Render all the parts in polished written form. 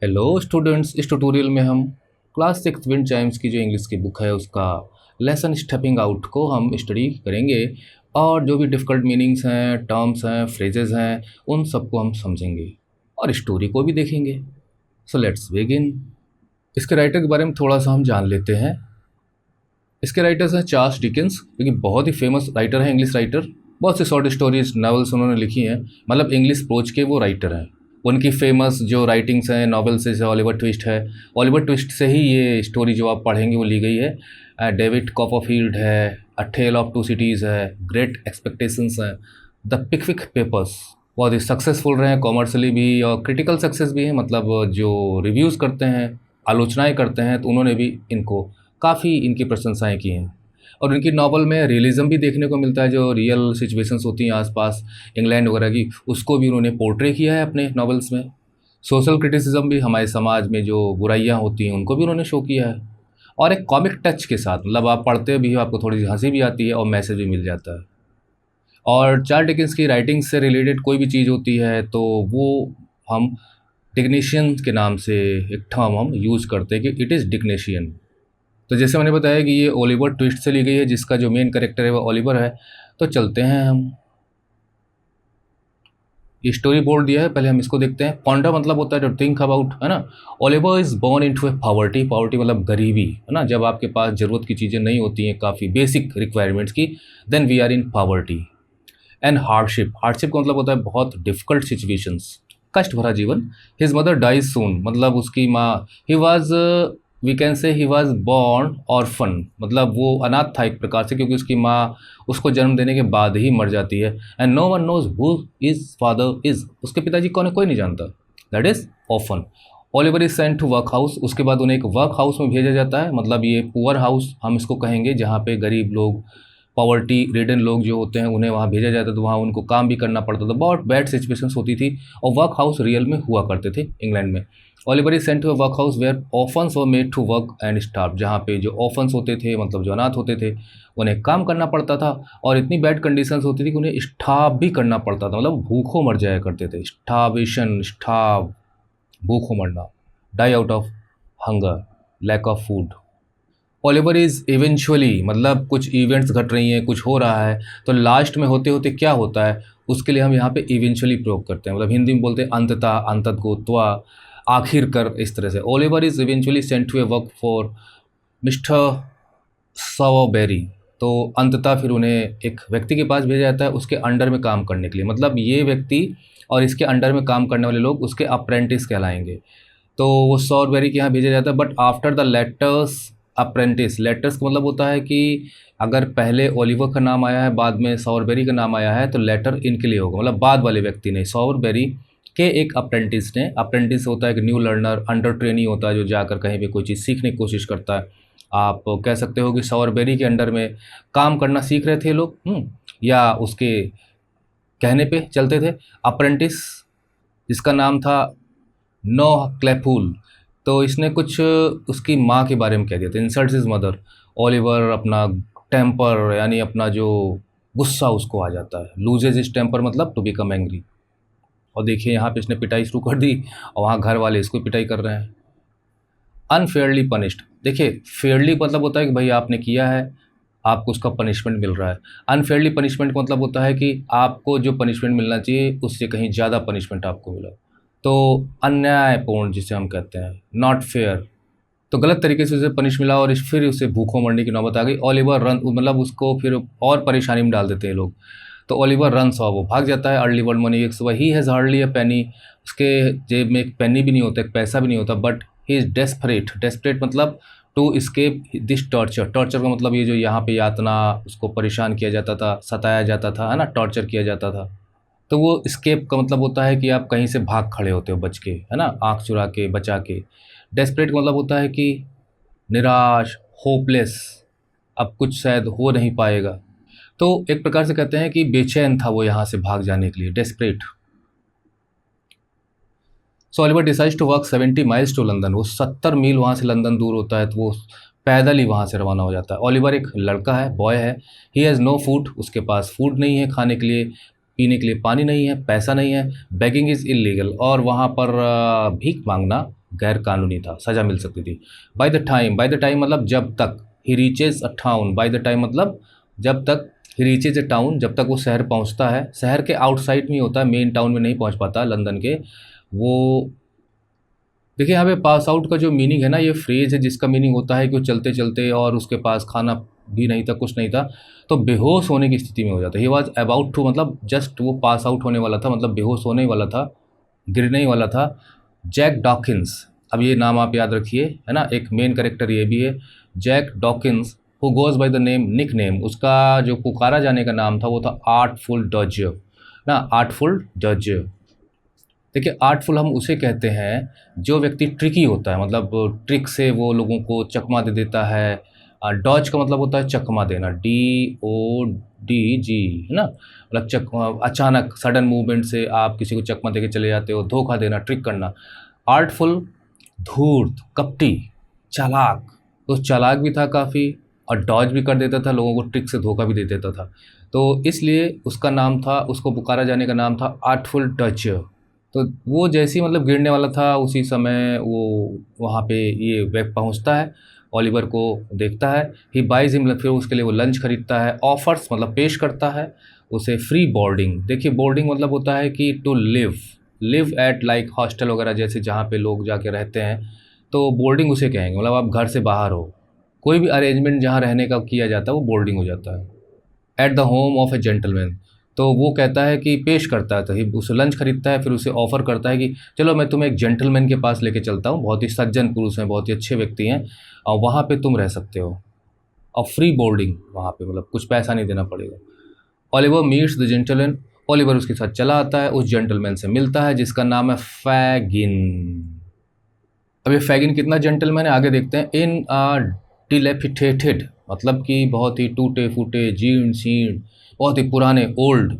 Hello students, इस tutorial में हम क्लास 6 विंड चाइम्स की जो इंग्लिश की बुक है उसका लेसन स्टेपिंग आउट को हम स्टडी करेंगे और जो भी डिफ़िकल्ट मीनिंग्स हैं, टर्म्स हैं, फ्रेजेस हैं, उन सबको हम समझेंगे और स्टोरी को भी देखेंगे। So let's begin. इसके राइटर के बारे में थोड़ा सा हम जान लेते हैं। इसके राइटर्स हैं चार्ल्स डिकेंस, जो कि बहुत ही फेमस राइटर हैं, इंग्लिश राइटर। बहुत से शॉर्ट स्टोरीज, नॉवेल्स उन्होंने लिखी हैं, मतलब इंग्लिश प्रोच के वो राइटर हैं। उनकी फेमस जो राइटिंग्स हैं, नॉवेल्स, जैसे ओलिवर ट्विस्ट है। ओलिवर ट्विस्ट से ही ये स्टोरी जो आप पढ़ेंगे वो ली गई है। डेविड कॉपरफील्ड है, अ टेल ऑफ टू सिटीज़ है, ग्रेट एक्सपेक्टेशंस है, द पिकविक पेपर्स। बहुत ही सक्सेसफुल रहे हैं कॉमर्शियली भी और क्रिटिकल सक्सेस भी है, मतलब जो रिव्यूज़ करते हैं, आलोचनाएं करते हैं, तो उन्होंने भी इनको काफ़ी इनकी प्रशंसाएं की हैं। और उनकी नावल में रियलिज़म भी देखने को मिलता है, जो रियल सिचुएशंस होती हैं आसपास इंग्लैंड वगैरह की, उसको भी उन्होंने पोर्ट्रे किया है अपने नावल्स में। सोशल क्रिटिसिज्म भी, हमारे समाज में जो बुराइयां होती हैं उनको भी उन्होंने शो किया है, और एक कॉमिक टच के साथ, मतलब आप पढ़ते भी हो, आपको थोड़ी सी हंसी भी आती है और मैसेज भी मिल जाता है। और चार्ल्स डिकेंस की राइटिंग से रिलेटेड कोई भी चीज़ होती है तो वो हम डिग्नेशियन के नाम से एक टर्म हम यूज़ करते हैं कि इट इज़ डिग्नेशियन। तो जैसे मैंने बताया कि ये ओलिवर ट्विस्ट से ली गई है, जिसका जो मेन कैरेक्टर है वो ओलिवर है। तो चलते हैं हम, ये स्टोरी बोर्ड दिया है, पहले हम इसको देखते हैं। पॉन्डर मतलब होता है टू थिंक अबाउट, है ना। Oliver is born into a poverty, poverty मतलब गरीबी, है ना। जब आपके पास ज़रूरत की चीज़ें नहीं होती हैं, काफ़ी बेसिक रिक्वायरमेंट्स की, then we are in poverty. And hardship, hardship का मतलब होता है बहुत डिफिकल्ट सिचुएशंस, कष्ट भरा जीवन। हिज मदर डाइज सून, मतलब उसकी माँ, ही वॉज, वी कैन से ही वॉज बॉर्न ऑर्फन, मतलब वो अनाथ था एक प्रकार से, क्योंकि उसकी माँ उसको जन्म देने के बाद ही मर जाती है। And no one knows who is father is, उसके पिताजी कौन है कोई नहीं जानता। That is orphan. Oliver is sent to workhouse, उसके बाद उन्हें एक वर्क हाउस में भेजा जाता है, मतलब ये पुअर हाउस हम इसको कहेंगे, जहाँ पे गरीब लोग, पॉवर्टी रिडन लोग जो होते हैं, उन्हें वहाँ भेजा जाता है। तो वहाँ उनको काम भी करना पड़ता था, बहुत बैड सिचुएशंस होती थी, और वर्क हाउस रियल में हुआ करते थे इंग्लैंड में। Oliver is sent to a workhouse where orphans were made to work and starve, जहाँ पे जो ऑफन्स होते थे, मतलब जो अनाथ होते थे, उन्हें काम करना पड़ता था, और इतनी बैड कंडीशंस होती थी कि उन्हें स्टार्व भी करना पड़ता था, मतलब भूखों मर जाया करते थे। स्टार्वेशन, स्टार्व, भूखों मरना, die out of hunger, lack of food. Oliver is eventually, मतलब कुछ इवेंट्स घट रही हैं, कुछ हो रहा है, तो लास्ट में होते होते क्या होता है, उसके लिए हम यहाँ पे इवेंचुअली प्रयोग करते हैं, मतलब हिंदी में बोलते हैं अंततः, अंततः, त्वा, आखिर कर, इस तरह से। Oliver is eventually sent to a work for mister Sowerberry, तो अंततः फिर उन्हें एक व्यक्ति के पास भेजा जाता है उसके अंडर में काम करने के लिए, मतलब ये व्यक्ति और इसके अंडर में काम करने वाले लोग उसके अप्रेंटिस कहलाएंगे। तो वो सॉवरबेरी के यहाँ भेजा जाता है, but after the letters apprentice, letters का मतलब होता है कि अगर पहले ओलिवर का नाम आया है, बाद में सॉवरबेरी का नाम आया है, तो लेटर इनके लिए होगा, मतलब बाद वाले व्यक्ति ने, सॉवरबेरी के एक अप्रेंटिस ने। अप्रेंटिस होता है कि न्यू लर्नर, अंडर ट्रेनी होता है जो जाकर कहीं पे कोई चीज़ सीखने की कोशिश करता है। आप कह सकते हो कि सॉवरबेरी के अंडर में काम करना सीख रहे थे लोग, या उसके कहने पे चलते थे। अप्रेंटिस जिसका नाम था नोह क्लैफूल, तो इसने कुछ उसकी माँ के बारे में कह दिया था, इंसल्ट्स हिज मदर। ओलिवर अपना टेम्पर, यानी अपना जो गुस्सा उसको आ जाता है, लूजेज इज टेम्पर, मतलब टू बिकम एंग्री। और देखिए यहाँ पे इसने पिटाई शुरू कर दी, और वहाँ घर वाले इसको पिटाई कर रहे हैं। अनफेयरली पनिश्ड, देखिए फेयरली मतलब होता है कि भाई आपने किया है, आपको उसका पनिशमेंट मिल रहा है। अनफेयरली पनिशमेंट का मतलब होता है कि आपको जो पनिशमेंट मिलना चाहिए उससे कहीं ज़्यादा पनिशमेंट आपको मिला। तो अन्यायपूर्ण जिसे हम कहते हैं, नॉट फेयर, तो गलत तरीके से उसे पनिश मिला और फिर उसे भूखों मरने की नौबत आ गई। ओलिवर रन, मतलब उसको फिर और परेशानी में डाल देते हैं लोग। तो ओलिवर रन्स ऑफ, वो भाग जाता है अर्ली वर्ल्ड मॉर्निंग, एक सुबह। ही हैज़ हार्डली अ पेनी, उसके जेब में एक पेनी भी नहीं होता, एक पैसा भी नहीं होता, but he is desperate, desperate मतलब to escape this torture. Torture का मतलब ये जो यहाँ पे यातना, उसको परेशान किया जाता था, सताया जाता था, है ना, टॉर्चर किया जाता था। तो वो स्केप का मतलब होता है कि आप कहीं से भाग खड़े होते हो बच के, है ना, आँख चुरा के, बचा के। डेस्परेट का मतलब होता है कि निराश, होपलेस, अब कुछ शायद हो नहीं पाएगा। तो एक प्रकार से कहते हैं कि बेचैन था वो यहाँ से भाग जाने के लिए, desperate. So Oliver decides to walk 70 miles to London, वो 70 मील वहाँ से लंदन दूर होता है, तो वो पैदल ही वहाँ से रवाना हो जाता है। ओलिवर एक लड़का है, बॉय है। ही हैज़ नो फूड, उसके पास फूड नहीं है खाने के लिए, पीने के लिए पानी नहीं है, पैसा नहीं है। बेगिंग इज़ इलीगल, और वहाँ पर भीख मांगना गैर कानूनी था, सज़ा मिल सकती थी। बाय द टाइम मतलब जब तक, ही reaches a town, by the time मतलब जब तक, ही रीचेज अ टाउन जब तक वो शहर पहुंचता है, शहर के आउटसाइड में ही होता है, मेन टाउन में नहीं पहुंच पाता लंदन के वो। देखिए यहाँ पे पास आउट का जो मीनिंग है ना, ये फ्रेज है जिसका मीनिंग होता है कि वो चलते चलते और उसके पास खाना भी नहीं था, कुछ नहीं था, तो बेहोश होने की स्थिति में हो जाता है। ही वॉज अबाउट टू मतलब जस्ट वो पास आउट होने वाला था, मतलब बेहोश होने ही वाला था, गिरने ही वाला था। जैक डॉकिंस, अब ये नाम आप याद रखिए, है ना, एक मेन कैरेक्टर ये भी है, Jack Dawkins, who goes by the name nickname, उसका जो पुकारा जाने का नाम था वो था आर्टफुल डज ना, आर्टफुल डज। देखिए आर्टफुल हम उसे कहते हैं जो व्यक्ति ट्रिकी होता है, मतलब ट्रिक से वो लोगों को चकमा दे देता है। डॉज का मतलब होता है चकमा देना, DODG, है ना, मतलब अचानक सडन मूवमेंट से आप किसी को चकमा दे के चले जाते हो, धोखा देना, ट्रिक करना। आर्टफुल, धूर्त, कपटी, चालाक, तो चालाक भी था काफ़ी, और डॉज भी कर देता था, लोगों को ट्रिक से धोखा भी दे देता था, तो इसलिए उसका नाम था, उसको पुकारा जाने का नाम था आर्टफुल डच। तो वो जैसे ही मतलब गिरने वाला था उसी समय वो वहाँ पे ये वेब पहुँचता है, ओलिवर को देखता है, ही बाइज हिम, फिर उसके लिए वो लंच खरीदता है, ऑफर्स मतलब पेश करता है उसे फ्री बोर्डिंग। देखिए बोर्डिंग मतलब होता है कि to live at like hostel वगैरह जैसे जहाँ पे लोग जाके रहते हैं, तो बोर्डिंग उसे कहेंगे, मतलब आप घर से बाहर हो, कोई भी अरेंजमेंट जहाँ रहने का किया जाता है वो बोर्डिंग हो जाता है। At the home of A gentleman, तो वो कहता है कि पेश करता है, तो ही उसे लंच खरीदता है, फिर उसे ऑफ़र करता है कि चलो मैं तुम्हें एक जेंटलमैन के पास लेके चलता हूँ, बहुत ही सज्जन पुरुष हैं, बहुत ही अच्छे व्यक्ति हैं, और वहाँ पे तुम रह सकते हो, और फ्री बोर्डिंग वहाँ पे, मतलब कुछ पैसा नहीं देना पड़ेगा। Oliver meets the gentleman, Oliver उसके साथ चला आता है, उस जेंटलमैन से मिलता है जिसका नाम है फैगिन। अब ये फैगिन कितना जेंटलमैन है आगे देखते हैं। इन आ डिलेपिटेटेड मतलब कि बहुत ही टूटे फूटे, जीर्ण शीर्ण, बहुत ही पुराने ओल्ड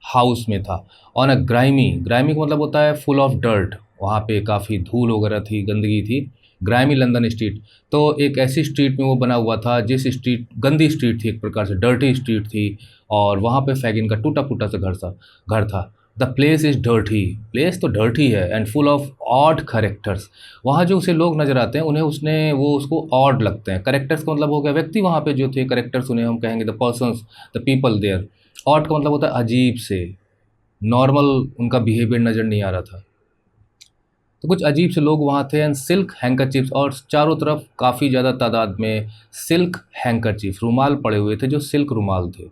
हाउस में था। ऑन अ ग्राइमी का मतलब होता है फुल ऑफ डर्ट, वहाँ पे काफ़ी धूल वगैरह थी, गंदगी थी। ग्राइमी लंदन स्ट्रीट, तो एक ऐसी स्ट्रीट में वो बना हुआ था जिस स्ट्रीट, गंदी स्ट्रीट थी, एक प्रकार से डर्टी स्ट्रीट थी, और वहाँ पे फैगिन का टूटा फूटा सा घर था। The place is dirty, place तो डर्टी है, and full of odd characters, वहाँ जो उसे लोग नज़र आते हैं उन्हें उसने वो उसको ऑड लगते हैं। करेक्टर्स का मतलब हो गया व्यक्ति वहाँ पे जो थे, करेक्टर्स उन्हें हम कहेंगे the persons, the people there. Odd का मतलब होता है अजीब से, नॉर्मल उनका बिहेवियर नज़र नहीं आ रहा था, तो कुछ अजीब से लोग वहाँ थे। एंड सिल्क हैंकरचीफ्स, और चारों तरफ काफ़ी ज़्यादा तादाद में सिल्क हैंकरचीफ, रुमाल पड़े हुए थे जो सिल्क रुमाल थे,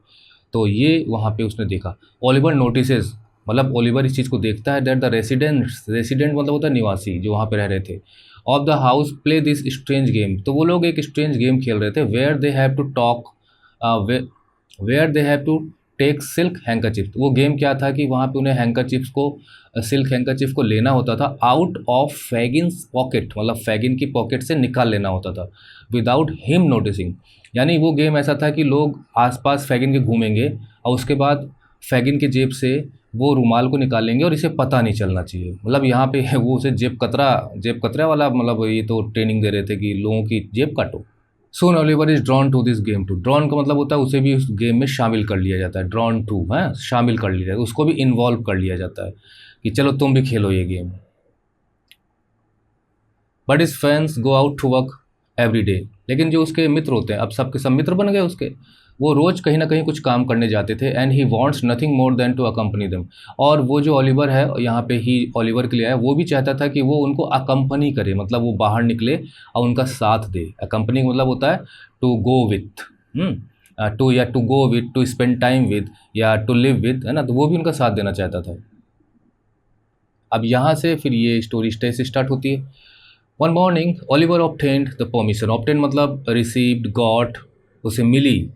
तो ये वहाँ पे उसने देखा। ओलिवर नोटिसेस, मतलब ओलिवर इस चीज़ को देखता है, दैट द रेसिडेंट मतलब होता है निवासी जो वहाँ पे रह रहे थे, of the house play this strange game, तो वो लोग एक स्ट्रेंज गेम खेल रहे थे, where they have to talk, where they have to take silk handkerchiefs. वो गेम क्या था कि वहाँ पे उन्हें हैंकरचिप्स को, सिल्क हैंकरचिप को लेना होता था आउट ऑफ फैगिन्स पॉकेट, मतलब फैगिन की पॉकेट से निकाल लेना होता था, विदाउट हिम नोटिसिंग। यानी वो गेम ऐसा था कि लोग आसपास फैगिन के घूमेंगे और उसके बाद फैगिन की जेब से वो रुमाल को निकालेंगे और इसे पता नहीं चलना चाहिए, मतलब यहाँ पे वो उसे जेब कतरा वाला, मतलब ये तो ट्रेनिंग दे रहे थे कि लोगों की जेब काटो। Soon Oliver is drawn to this game too, drawn का मतलब होता है उसे भी उस गेम में शामिल कर लिया जाता है, ड्रॉन टू है शामिल कर लिया जाता है, उसको भी इन्वॉल्व कर लिया जाता है कि चलो तुम भी खेलो ये game. But is fans go out to work every day, लेकिन जो उसके मित्र होते हैं, अब सबके सब मित्र बन गए उसके, वो रोज़ कहीं ना कहीं कुछ काम करने जाते थे। And he wants nothing more than to accompany them, और वो जो ओलिवर है यहाँ पे ही ओलिवर के लिए आया, वो भी चाहता था कि वो उनको अकम्पनी करे, मतलब वो बाहर निकले और उनका साथ दे। अकम्पनी मतलब होता है टू गो विथ, टू, या to go with, to spend time with, या टू लिव विद, है ना, तो वो भी उनका साथ देना चाहता था। अब यहाँ से फिर ये स्टोरी स्टे से स्टार्ट होती है। One morning Oliver obtained the permission, obtain मतलब रिसीव्ड, गॉट, उसे मिली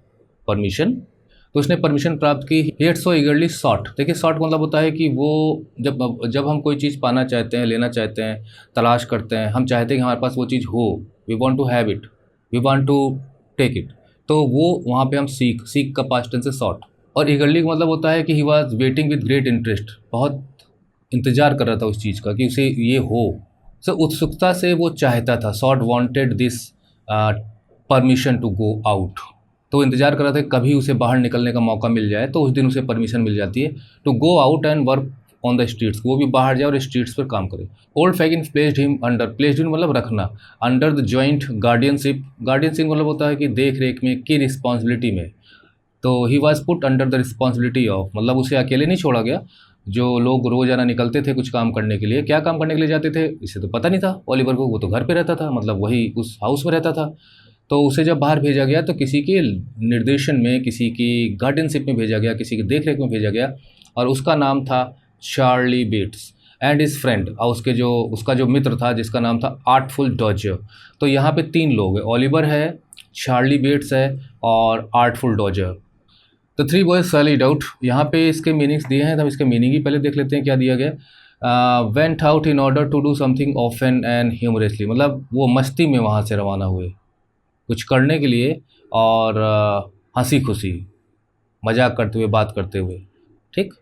परमिशन, तो उसने परमिशन प्राप्त की। He had so eagerly sought, देखिए सॉट मतलब होता है कि वो जब जब हम कोई चीज़ पाना चाहते हैं, लेना चाहते हैं, तलाश करते हैं, हम चाहते हैं कि हमारे पास वो चीज़ हो, we want to have it, we want to take it, तो वो वहाँ पे हम सीख का पास्ट टेंस से सॉट। और ईगरली का मतलब होता है कि he was waiting with great interest, बहुत इंतजार कर रहा था उस चीज़ का कि उसे ये हो, सो उत्सुकता से वो चाहता था। Sought wanted this permission to go out, तो इंतजार कर रहा था कभी उसे बाहर निकलने का मौका मिल जाए, तो उस दिन उसे परमिशन मिल जाती है to go out and work on the streets, वो भी बाहर जाए और स्ट्रीट्स पर काम करे। Old Fagin placed him under, placed him मतलब रखना, under the joint guardianship, guardianship मतलब होता है कि देख रेख में, की रिस्पॉन्सिबिलिटी में। तो he was put under the responsibility of, मतलब उसे अकेले नहीं छोड़ा गया। जो लोग रोज़ाना निकलते थे कुछ काम करने के लिए, क्या काम करने के लिए जाते थे इसे तो पता नहीं था ओलिवर को, वो तो घर पे रहता था, मतलब वही उस हाउस में रहता था। तो उसे जब बाहर भेजा गया तो किसी के निर्देशन में, किसी की गार्डियनशिप में भेजा गया, किसी की देख रेख में भेजा गया, और उसका नाम था Charlie Bates and his friend, और उसका जो मित्र था जिसका नाम था आर्टफुल डॉजर। तो यहाँ पे 3 लोग हैं, ओलिवर है, चार्ली बेट्स है और artful Dodger. The 3 boys salaried out, यहाँ पे इसके मीनिंग्स दिए हैं, तो हम इसके मीनिंग ही पहले देख लेते हैं क्या दिया गया। Went out in order to do something orphan and humorously, मतलब वो मस्ती में वहाँ से रवाना हुए कुछ करने के लिए, और हंसी खुशी मजाक करते हुए, बात करते हुए, ठीक।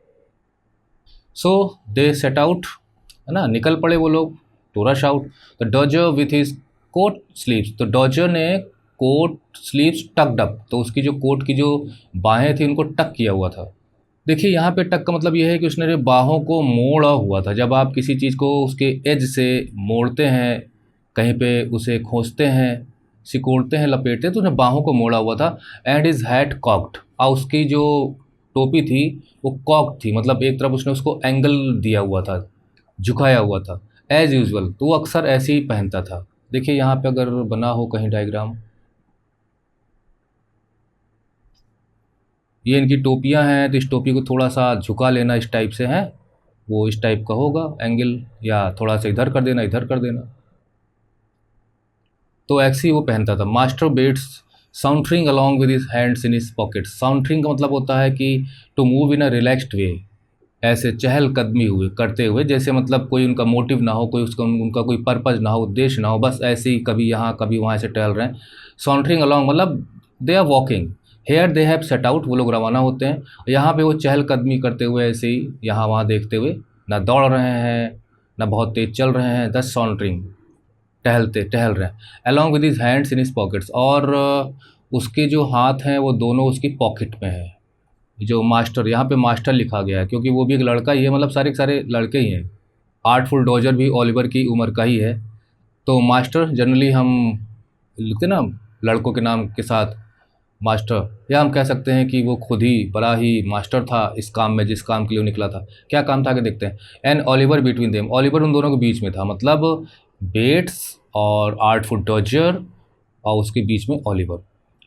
सो दे सेट आउट, है ना, निकल पड़े वो लोग to rush out. The Dodger with his coat sleeves, तो डॉजर ने कोट स्लीव्स टक्ड अप, तो उसकी जो कोट की जो बाहें थी उनको टक किया हुआ था। देखिए यहाँ पे टक का मतलब ये है कि उसने बाहों को मोड़ा हुआ था। जब आप किसी चीज़ को उसके एज से मोड़ते हैं, कहीं पे उसे खोसते हैं, सिकोड़ते हैं, लपेटते हैं, तो उसने बाहों को मोड़ा हुआ था। एंड इज हैड कॉक्ड, और उसकी जो टोपी थी वो कॉक्ड थी, मतलब एक तरफ उसने उसको एंगल दिया हुआ था, झुकाया हुआ था एज यूजुअल, तो वो अक्सर ऐसे ही पहनता था। देखिए यहाँ पे अगर बना हो कहीं डायग्राम, ये इनकी टोपियाँ हैं, तो इस टोपी को थोड़ा सा झुका लेना, इस टाइप से है, वो इस टाइप का होगा एंगल, या थोड़ा सा इधर कर देना, इधर कर देना, तो ऐसे ही वो पहनता था। Master Bates sauntering along with his hands in his pocket, sauntering का मतलब होता है कि to move in a relaxed way, ऐसे चहलकदमी हुए करते हुए, जैसे मतलब कोई उनका मोटिव ना हो, कोई उसका उनका कोई पर्पज़ ना हो, उद्देश्य ना हो, बस ऐसे ही कभी यहाँ कभी वहाँ ऐसे टहल रहे हैं। साउंटरिंग अलॉन्ग मतलब they are walking, here they have set out, वो लोग रवाना होते हैं। यहाँ पे वो चहलकदमी करते हुए ऐसे ही यहाँ वहाँ देखते हुए, ना दौड़ रहे हैं ना बहुत तेज चल रहे हैं, दस साउंटरिंग, टहल रहे हैं। Along with his hands in his pockets, और उसके जो हाथ हैं वो दोनों उसकी पॉकेट में है। जो मास्टर, यहाँ पे मास्टर लिखा गया है क्योंकि वो भी एक लड़का ही है, मतलब सारे के सारे लड़के ही हैं। आर्टफुल डॉजर भी ओलिवर की उम्र का ही है। तो मास्टर जनरली हम लिखते ना लड़कों के नाम के साथ मास्टर, या हम कह सकते हैं कि वो खुद ही बड़ा ही मास्टर था इस काम में, जिस काम के लिए वो निकला था। क्या काम था आगे देखते हैं। And Oliver between them, Oliver उन दोनों के बीच में था, मतलब बेट्स और आर्टफुल डॉजर और उसके बीच में Oliver.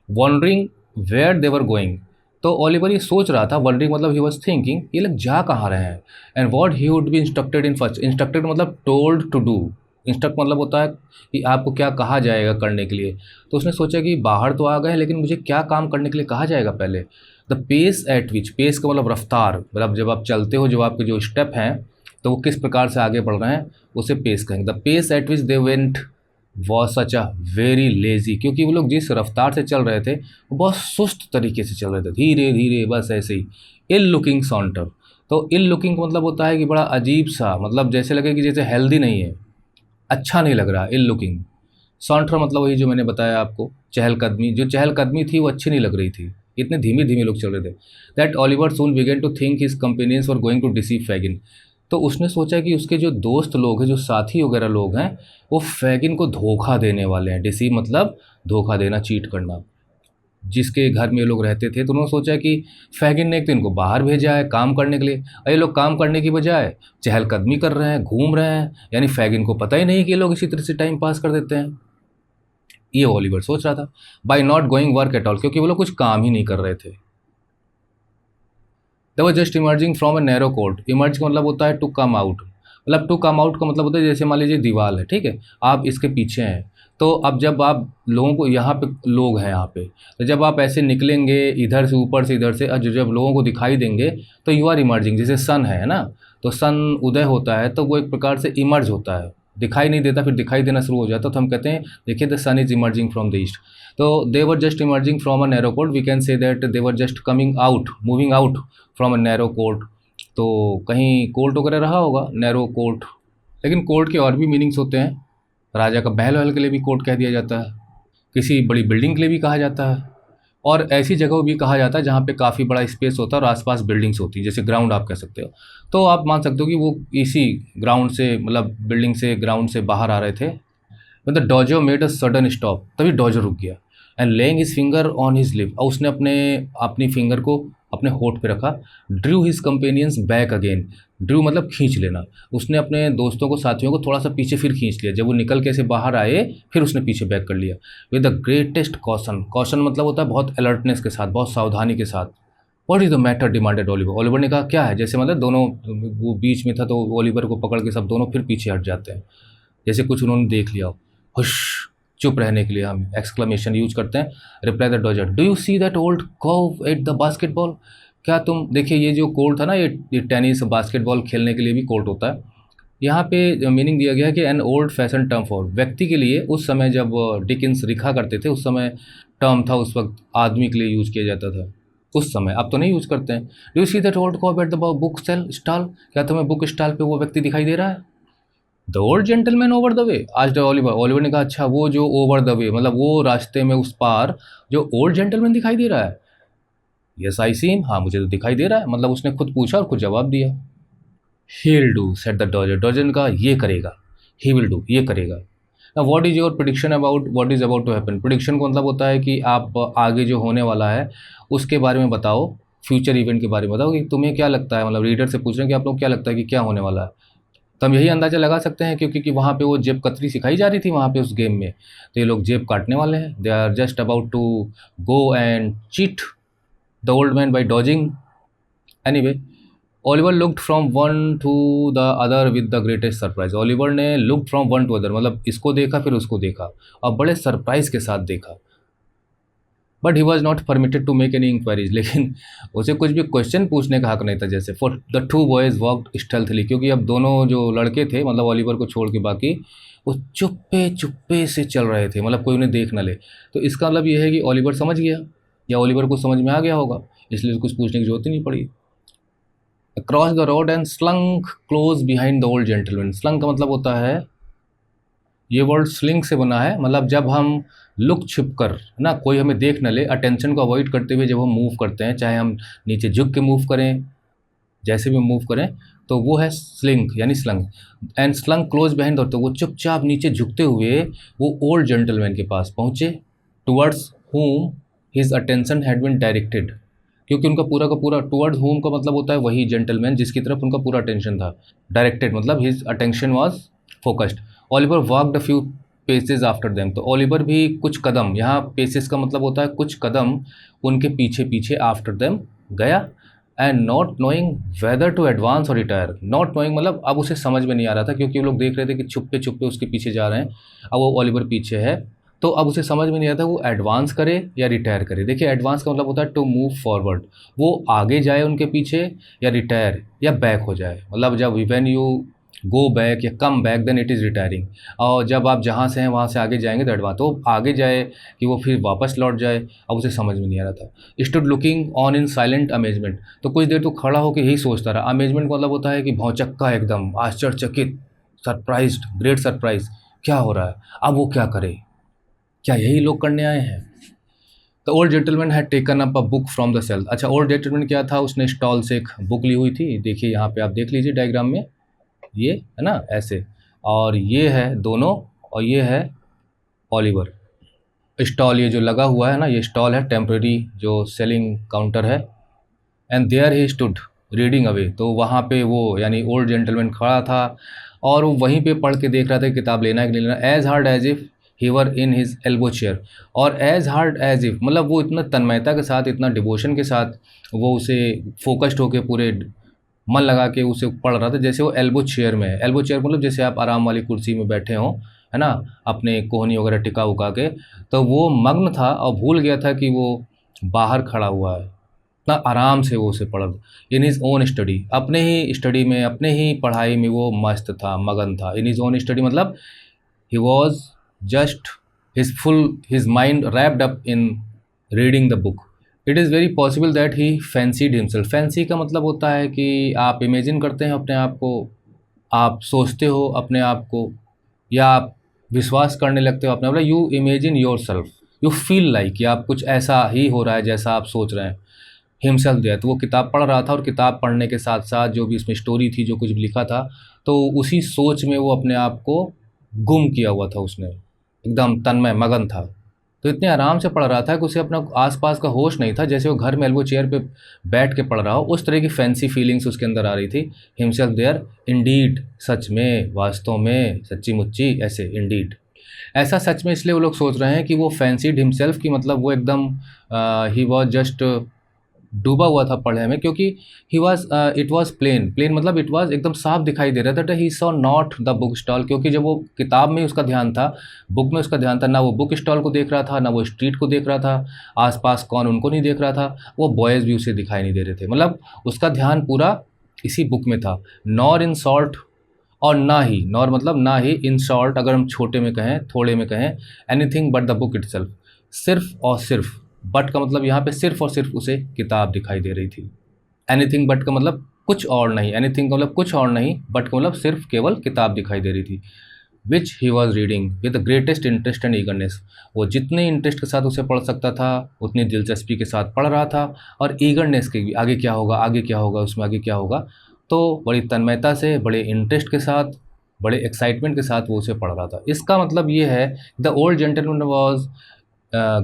Wondering where they were going, तो ओलिवर ये सोच रहा था, वॉन्डरिंग मतलब ही वॉज थिंकिंग ये लोग जा कहाँ रहे हैं। And what he would be instructed in first, instructed मतलब टोल्ड टू डू, इंस्ट्रक्ट मतलब होता है कि आपको क्या कहा जाएगा करने के लिए। तो उसने सोचा कि बाहर तो आ गए लेकिन मुझे क्या काम करने के लिए कहा जाएगा पहले। The pace at which, pace का मतलब रफ्तार, मतलब जब आप चलते हो, जो आपके जो स्टेप हैं तो वो किस प्रकार से आगे बढ़ रहे हैं उसे पेस कहेंगे। The pace at which they went was such a very lazy, क्योंकि वो लोग जिस रफ्तार से चल रहे थे वो बहुत सुस्त तरीके से चल रहे थे, धीरे धीरे बस ऐसे ही। इल लुकिंग सॉन्टर, तो इल लुकिंग का मतलब होता है कि बड़ा अजीब सा, मतलब जैसे लगे कि जैसे हेल्दी नहीं है, अच्छा नहीं लग रहा, इल लुकिंग। सॉन्टर मतलब वही जो मैंने बताया आपको, चहलकदमी, जो चहलकदमी थी वो अच्छी नहीं लग रही थी, इतने धीमे धीमे लोग चल रहे थे। That Oliver soon began to think his companions were going to deceive Fagin, तो उसने सोचा कि उसके जो दोस्त लोग हैं, जो साथी वगैरह लोग हैं, वो फैगिन को धोखा देने वाले हैं। डिसीव मतलब धोखा देना, चीट करना। जिसके घर में ये लोग रहते थे तो उन्होंने सोचा कि फैगिन ने एक दिन को बाहर भेजा है काम करने के लिए, और ये लोग काम करने की बजाय चहलकदमी कर रहे हैं, घूम रहे हैं, यानी फैगिन को पता ही नहीं कि ये लोग इसी तरह से टाइम पास कर देते हैं। ये ओलिवर सोच रहा था। By not going work at all, क्योंकि वो लोग कुछ काम ही नहीं कर रहे थे। They were just emerging from a narrow court, emerge का मतलब होता है टू कम आउट, मतलब टू कम आउट का मतलब होता है जैसे मान लीजिए दीवार है, ठीक है, आप इसके पीछे हैं, तो अब जब आप लोगों को, यहाँ पे लोग हैं यहाँ पे, तो जब आप ऐसे निकलेंगे इधर से, ऊपर से इधर से, और जब लोगों को दिखाई देंगे तो यू आर इमर्जिंग। जैसे सन है ना, तो सन उदय होता है तो वो एक प्रकार से इमर्ज होता है, दिखाई नहीं देता फिर दिखाई देना शुरू हो जाता, तो हम कहते हैं देखिए the sun is emerging from the east. तो they were just emerging from a narrow court, we can say that they were just coming out, moving out from a narrow court. तो कहीं कोर्ट वगैरह रहा होगा narrow court, लेकिन court के और भी मीनिंग्स होते हैं। राजा का महल वहल के लिए भी कोर्ट कह दिया जाता है, किसी बड़ी बिल्डिंग के लिए भी कहा जाता है। और ऐसी जगह को भी कहा जाता है जहाँ पे काफ़ी बड़ा स्पेस होता है और आसपास बिल्डिंग्स होती है, जैसे ग्राउंड आप कह सकते हो। तो आप मान सकते हो कि वो इसी ग्राउंड से, मतलब बिल्डिंग से, ग्राउंड से बाहर आ रहे थे। मतलब Dodger made a sudden stop, तभी डॉजर रुक गया। And laying his finger on his lip, और उसने अपनी फिंगर को अपने होठ पे रखा। Drew his companions back again, Drew मतलब खींच लेना। उसने अपने दोस्तों को, साथियों को थोड़ा सा पीछे फिर खींच लिया। जब वो निकल के से बाहर आए, फिर उसने पीछे बैक कर लिया। With the greatest caution, caution मतलब होता है बहुत अलर्टनेस के साथ, बहुत सावधानी के साथ। What is the matter demanded Oliver, Oliver ने कहा क्या है, जैसे मतलब दोनों, वो बीच में था तो ओलिवर को पकड़ के सब दोनों फिर पीछे हट जाते हैं, जैसे कुछ उन्होंने देख लिया हो। हुश, चुप रहने के लिए हम एक्सक्लेमेशन यूज करते हैं। Reply the Dodger, do you see that old cove at the basketball, क्या तुम, देखिए ये जो कोर्ट था ना, ये टेनिस बास्केटबॉल खेलने के लिए भी कोर्ट होता है। यहाँ पे मीनिंग दिया गया है कि an old fashion term for, व्यक्ति के लिए उस समय जब डिकिंस लिखा करते थे, उस समय टर्म था, उस वक्त आदमी के लिए यूज किया जाता था उस समय, अब तो नहीं यूज करते हैं। Do you see that old cove at the book sell stall, क्या तुम्हें बुक स्टॉल पे वो व्यक्ति दिखाई दे रहा है। The old gentleman over the way, आज ओलिवर, ओलिवर ने कहा अच्छा वो जो ओवर द वे मतलब वो रास्ते में उस पार जो ओल्ड जेंटलमैन दिखाई दे रहा है। यस आई सी हिम, हाँ मुझे तो दिखाई दे रहा है, मतलब उसने खुद पूछा और खुद जवाब दिया। He will do said the Dodger, Dodger ने कहा ये करेगा, ही विल डू ये करेगा। ना what is your prediction about what is about to happen, prediction का मतलब होता है कि आप आगे जो होने वाला है उसके बारे में बताओ, फ्यूचर इवेंट के बारे में बताओ कि तुम्हें क्या लगता है, मतलब रीडर से पूछ रहे हैं कि आप लोग क्या लगता है कि क्या होने वाला है। तो हम यही अंदाज़ा लगा सकते हैं क्योंकि वहाँ पे वो जेब कतरी सिखाई जा रही थी वहाँ पे उस गेम में, तो ये लोग जेब काटने वाले हैं। They are just about to go and cheat the old man by dodging. Anyway, Oliver looked from one to the other with the greatest surprise, Oliver ने looked from one to other मतलब इसको देखा फिर उसको देखा और बड़े surprise के साथ देखा। But he was not permitted to make any inquiries, लेकिन उसे कुछ भी क्वेश्चन पूछने का हक नहीं था। जैसे for the two boys walked stealthily, क्योंकि अब दोनों जो लड़के थे मतलब ओलिवर को छोड़ के बाकी वो चुप्पे चुप्पे से चल रहे थे, मतलब कोई उन्हें देख ना ले। तो इसका मतलब ये है कि ओलिवर समझ गया या ओलिवर को समझ में आ गया होगा, इसलिए कुछ पूछने की जरूरत ही नहीं पड़ी। Across the road and slunk close behind the old gentleman, slunk का मतलब होता है, ये वर्ड स्लिंग से बना है, मतलब जब हम लुक छिप कर ना कोई हमें देख न ले, अटेंशन को अवॉइड करते हुए जब हम मूव करते हैं, चाहे हम नीचे झुक के मूव करें, जैसे भी मूव करें, तो वो है स्लिंग यानी slung. And slung close behind, तो वो चुपचाप नीचे झुकते हुए वो ओल्ड जेंटलमैन के पास पहुँचे, towards whom his attention had been directed, क्योंकि उनका पूरा का पूरा, टुवर्ड्स हुम का मतलब होता है वही जेंटलमैन जिसकी तरफ उनका पूरा अटेंशन था। डायरेक्टेड मतलब his attention was focused. Oliver walked a few paces after them, तो ओलिवर भी कुछ कदम, यहाँ पेसेस का मतलब होता है कुछ कदम, उनके पीछे पीछे आफ्टर देम गया। And not knowing whether to advance और रिटायर, नॉट नोइंग मतलब अब उसे समझ में नहीं आ रहा था, क्योंकि वो लोग देख रहे थे कि छुपे छुपे उसके पीछे जा रहे हैं, अब वो ओलिवर पीछे है, तो अब उसे समझ में नहीं आता वो एडवांस करे या रिटायर करे। देखिए एडवांस का मतलब होता है टू मूव फॉरवर्ड, वो आगे जाए उनके पीछे, या रिटायर या बैक हो जाए, मतलब जब व्हेन यू गो बैक या come back then it is retiring, और जब आप जहाँ से हैं वहाँ से आगे जाएंगे तो एडवांस, तो आगे जाए कि वो फिर वापस लौट जाए, अब उसे समझ में नहीं आ रहा था। Stood looking on in silent amazement, तो कुछ देर तो खड़ा होकर यही सोचता रहा। अमेजमेंट का मतलब होता है कि भौचक्का, एकदम आश्चर्यचकित, सरप्राइज्ड, ग्रेट सरप्राइज, क्या हो रहा है, अब वो क्या करे, क्या यही लोग करने आए हैं। The old gentleman had taken up a book from the sale, अच्छा ओल्ड जेंटलमैन क्या था, उसने स्टॉल से एक बुक ली हुई थी, देखिए यहाँ पे आप देख लीजिए डायग्राम में, ये है ना ऐसे, और ये है दोनों, और ये है ओलिवर। स्टॉल ये जो लगा हुआ है ना, ये स्टॉल है टेम्परेरी जो सेलिंग काउंटर है। And there he stood reading away, तो वहाँ पे वो यानी ओल्ड जेंटलमैन खड़ा था और वो वहीं पे पढ़ के देख रहा था किताब लेना है कि नहीं लेना। As hard as if he were in his elbow chair, और एज हार्ड एज इफ मतलब वो इतना तन्मयता के साथ, इतना डिवोशन के साथ वो उसे फोकस्ड होके पूरे मन लगा के उसे पढ़ रहा था, जैसे वो एल्बो चेयर में है। एल्बो चेयर मतलब जैसे आप आराम वाली कुर्सी में बैठे हों, है ना, अपने कोहनी वगैरह टिका उका के, तो वो मग्न था और भूल गया था कि वो बाहर खड़ा हुआ है, इतना आराम से वो उसे पढ़, इन हिज ओन स्टडी, अपने ही स्टडी में, अपने ही पढ़ाई में वो मस्त था, मगन था। इन हिज ओन स्टडी मतलब he was just his mind wrapped up in reading the book. It is very possible that he fancied himself, fancy का मतलब होता है कि आप इमेजिन करते हैं अपने आप को, आप सोचते हो अपने आप को, या आप विश्वास करने लगते हो अपने, मतलब you imagine your self, you feel like कि आप कुछ ऐसा ही हो रहा है जैसा आप सोच रहे हैं। हिमसेल्फ देयर, तो वो किताब पढ़ रहा था और किताब पढ़ने के साथ साथ जो भी इसमें स्टोरी थी, जो कुछ भी लिखा था, तो उसी सोच में वो अपने आप को गुम किया हुआ था, उसने एकदम तन्मय मगन था। तो इतने आराम से पढ़ रहा था कि उसे अपना आसपास का होश नहीं था, जैसे वो घर में एल्बो चेयर पे बैठ के पढ़ रहा हो, उस तरह की फैंसी फीलिंग्स उसके अंदर आ रही थी। हिमसेल्फ देयर इंडीड, सच में, वास्तव में, सच्ची मुच्ची, ऐसे इंडीड। ऐसा सच में इसलिए वो लोग सोच रहे हैं कि वो फैंसीड हिमसेल्फ की, मतलब वो एकदम ही वॉज जस्ट डूबा हुआ था पढ़ने में, क्योंकि he was it was plain plain, मतलब इट वॉज एकदम साफ दिखाई दे रहा था। He saw not the book stall, क्योंकि जब वो किताब में उसका ध्यान था, बुक में उसका ध्यान था, ना वो बुक स्टॉल को देख रहा था, ना वो स्ट्रीट को देख रहा था, आसपास कौन उनको नहीं देख रहा था, वो बॉयज़ भी उसे दिखाई नहीं दे रहे थे, मतलब उसका ध्यान पूरा इसी बुक में था। नॉर इन शॉर्ट, और ना ही, नॉर मतलब ना ही, इन शॉर्ट अगर हम छोटे में कहें, थोड़े में कहें, anything but the book itself, सिर्फ और सिर्फ, बट का मतलब यहाँ पे सिर्फ और सिर्फ उसे किताब दिखाई दे रही थी। एनीथिंग बट का मतलब कुछ और नहीं, एनीथिंग का मतलब कुछ और नहीं, बट का मतलब सिर्फ केवल किताब दिखाई दे रही थी। Which he was reading with the greatest interest and eagerness, वो जितने इंटरेस्ट के साथ उसे पढ़ सकता था उतनी दिलचस्पी के साथ पढ़ रहा था, और ईगरनेस के भी, आगे क्या होगा, आगे क्या होगा, उसमें आगे क्या होगा, तो बड़ी तन्मयता से, बड़े इंटरेस्ट के साथ, बड़े एक्साइटमेंट के साथ वो उसे पढ़ रहा था। इसका मतलब ये है, the old gentleman was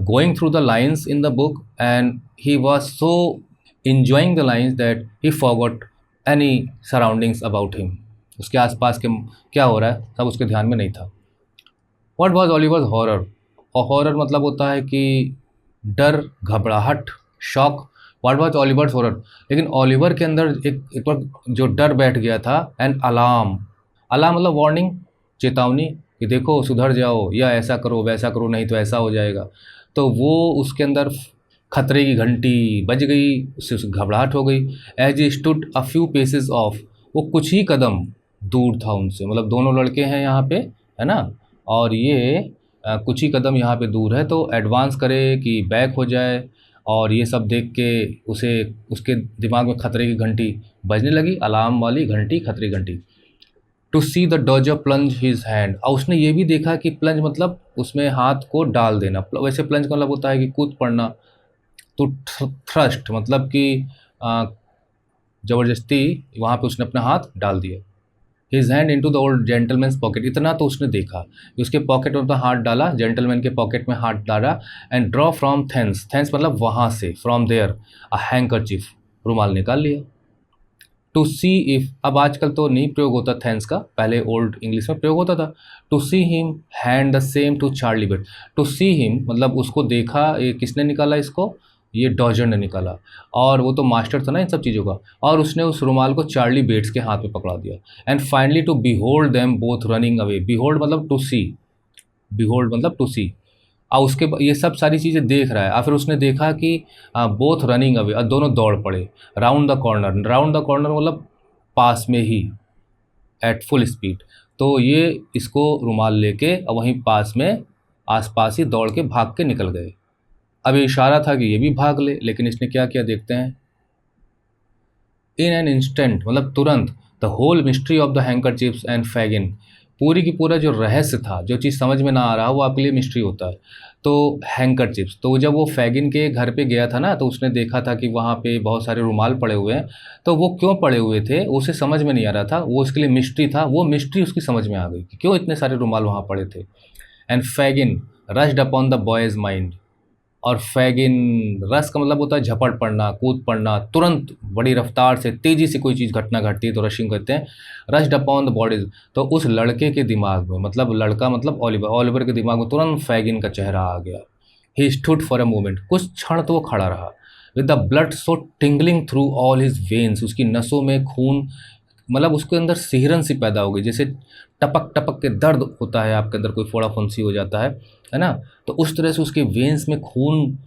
going through the lines in the book, and he was so enjoying the lines that he forgot any surroundings about him, उसके आसपास के क्या हो रहा है सब उसके ध्यान में नहीं था। What was Oliver's horror, और हॉरर मतलब होता है कि डर, घबराहट, shock. What was Oliver's horror, लेकिन ओलिवर के अंदर एक बार जो डर बैठ गया था, एंड अलार्म, अलार्म मतलब वार्निंग, चेतावनी, कि देखो सुधर जाओ, या ऐसा करो वैसा करो, नहीं तो ऐसा हो जाएगा। तो वो उसके अंदर खतरे की घंटी बज गई, उससे उसे घबराहट हो गई। As a stood a few paces off, वो कुछ ही कदम दूर था उनसे, मतलब दोनों लड़के हैं यहाँ पे, है ना, और ये कुछ ही कदम यहाँ पे दूर है, तो एडवांस करे कि बैक हो जाए, और ये सब देख के उसे, उसके दिमाग में खतरे की घंटी बजने लगी, अलार्म वाली घंटी, खतरे की घंटी। To see the Dodger plunge his hand, और उसने ये भी देखा कि प्लंज मतलब उसमें हाथ को डाल देना, वैसे प्लंज का मतलब होता है कि कूद पड़ना, तो थ्रस्ट मतलब कि ज़बरदस्ती वहाँ पे उसने अपना हाथ डाल दिया। His hand into the old gentleman's pocket, इतना तो उसने देखा कि उसके पॉकेट में अपना हाथ डाला, जेंटलमैन के पॉकेट में हाथ डाला, and draw from thence, thence मतलब वहाँ से, फ्रॉम देयर अ हैंकरचीफ, रुमाल निकाल लिया। टू सी इफ, अब आजकल तो नहीं प्रयोग होता थैंक्स का, पहले ओल्ड इंग्लिश में प्रयोग होता था। To see him hand the same to Charlie Bate, to see him मतलब उसको देखा, ये किसने निकाला इसको, ये डॉजर ने निकाला, और वो तो मास्टर था ना इन सब चीज़ों का, और उसने उस रुमाल को चार्ली बेट्स के हाथ में पकड़ा दिया। And finally to behold them both running away, behold मतलब टू सी, बिहोल्ड मतलब टू सी, और उसके ये सब सारी चीज़ें देख रहा है, और फिर उसने देखा कि बोथ रनिंग अवे, और दोनों दौड़ पड़े, round the corner, round the corner मतलब पास में ही, एट फुल स्पीड, तो ये इसको रुमाल लेके और वहीं पास में आसपास ही दौड़ के भाग के निकल गए। अब ये इशारा था कि ये भी भाग ले, लेकिन इसने क्या किया देखते हैं। इन एन इंस्टेंट मतलब तुरंत, the whole mystery of the handkerchiefs and Fagin, पूरी की पूरा जो रहस्य था, जो चीज़ समझ में ना आ रहा वो आपके लिए मिस्ट्री होता है। तो हैंकरचीफ्स, तो जब वो फैगिन के घर पे गया था ना, तो उसने देखा था कि वहाँ पे बहुत सारे रुमाल पड़े हुए हैं, तो वो क्यों पड़े हुए थे उसे समझ में नहीं आ रहा था, वो उसके लिए मिस्ट्री था, वो मिस्ट्री उसकी समझ में आ गई कि क्यों इतने सारे रुमाल वहाँ पड़े थे। And Fagin rushed upon the boys mind, और फैगिन, रस का मतलब होता है झपट पड़ना, कूद पड़ना, तुरंत बड़ी रफ्तार से, तेज़ी से कोई चीज़ घटना घटती है तो रशिंग कहते हैं। रश्ड अपॉन द बॉडीज, तो उस लड़के के दिमाग में, मतलब लड़का मतलब ओलिवर, ओलिवर के दिमाग में तुरंत फैगिन का चेहरा आ गया। He stood for a moment, कुछ क्षण तो वो खड़ा रहा, with the blood so tingling through all his veins, उसकी नसों में खून, मतलब उसके अंदर सिहरन सी पैदा हो गई, जैसे टपक टपक के दर्द होता है आपके अंदर, कोई फोड़ा फुंसी हो जाता है ना, तो उस तरह से उसके वेन्स में खून,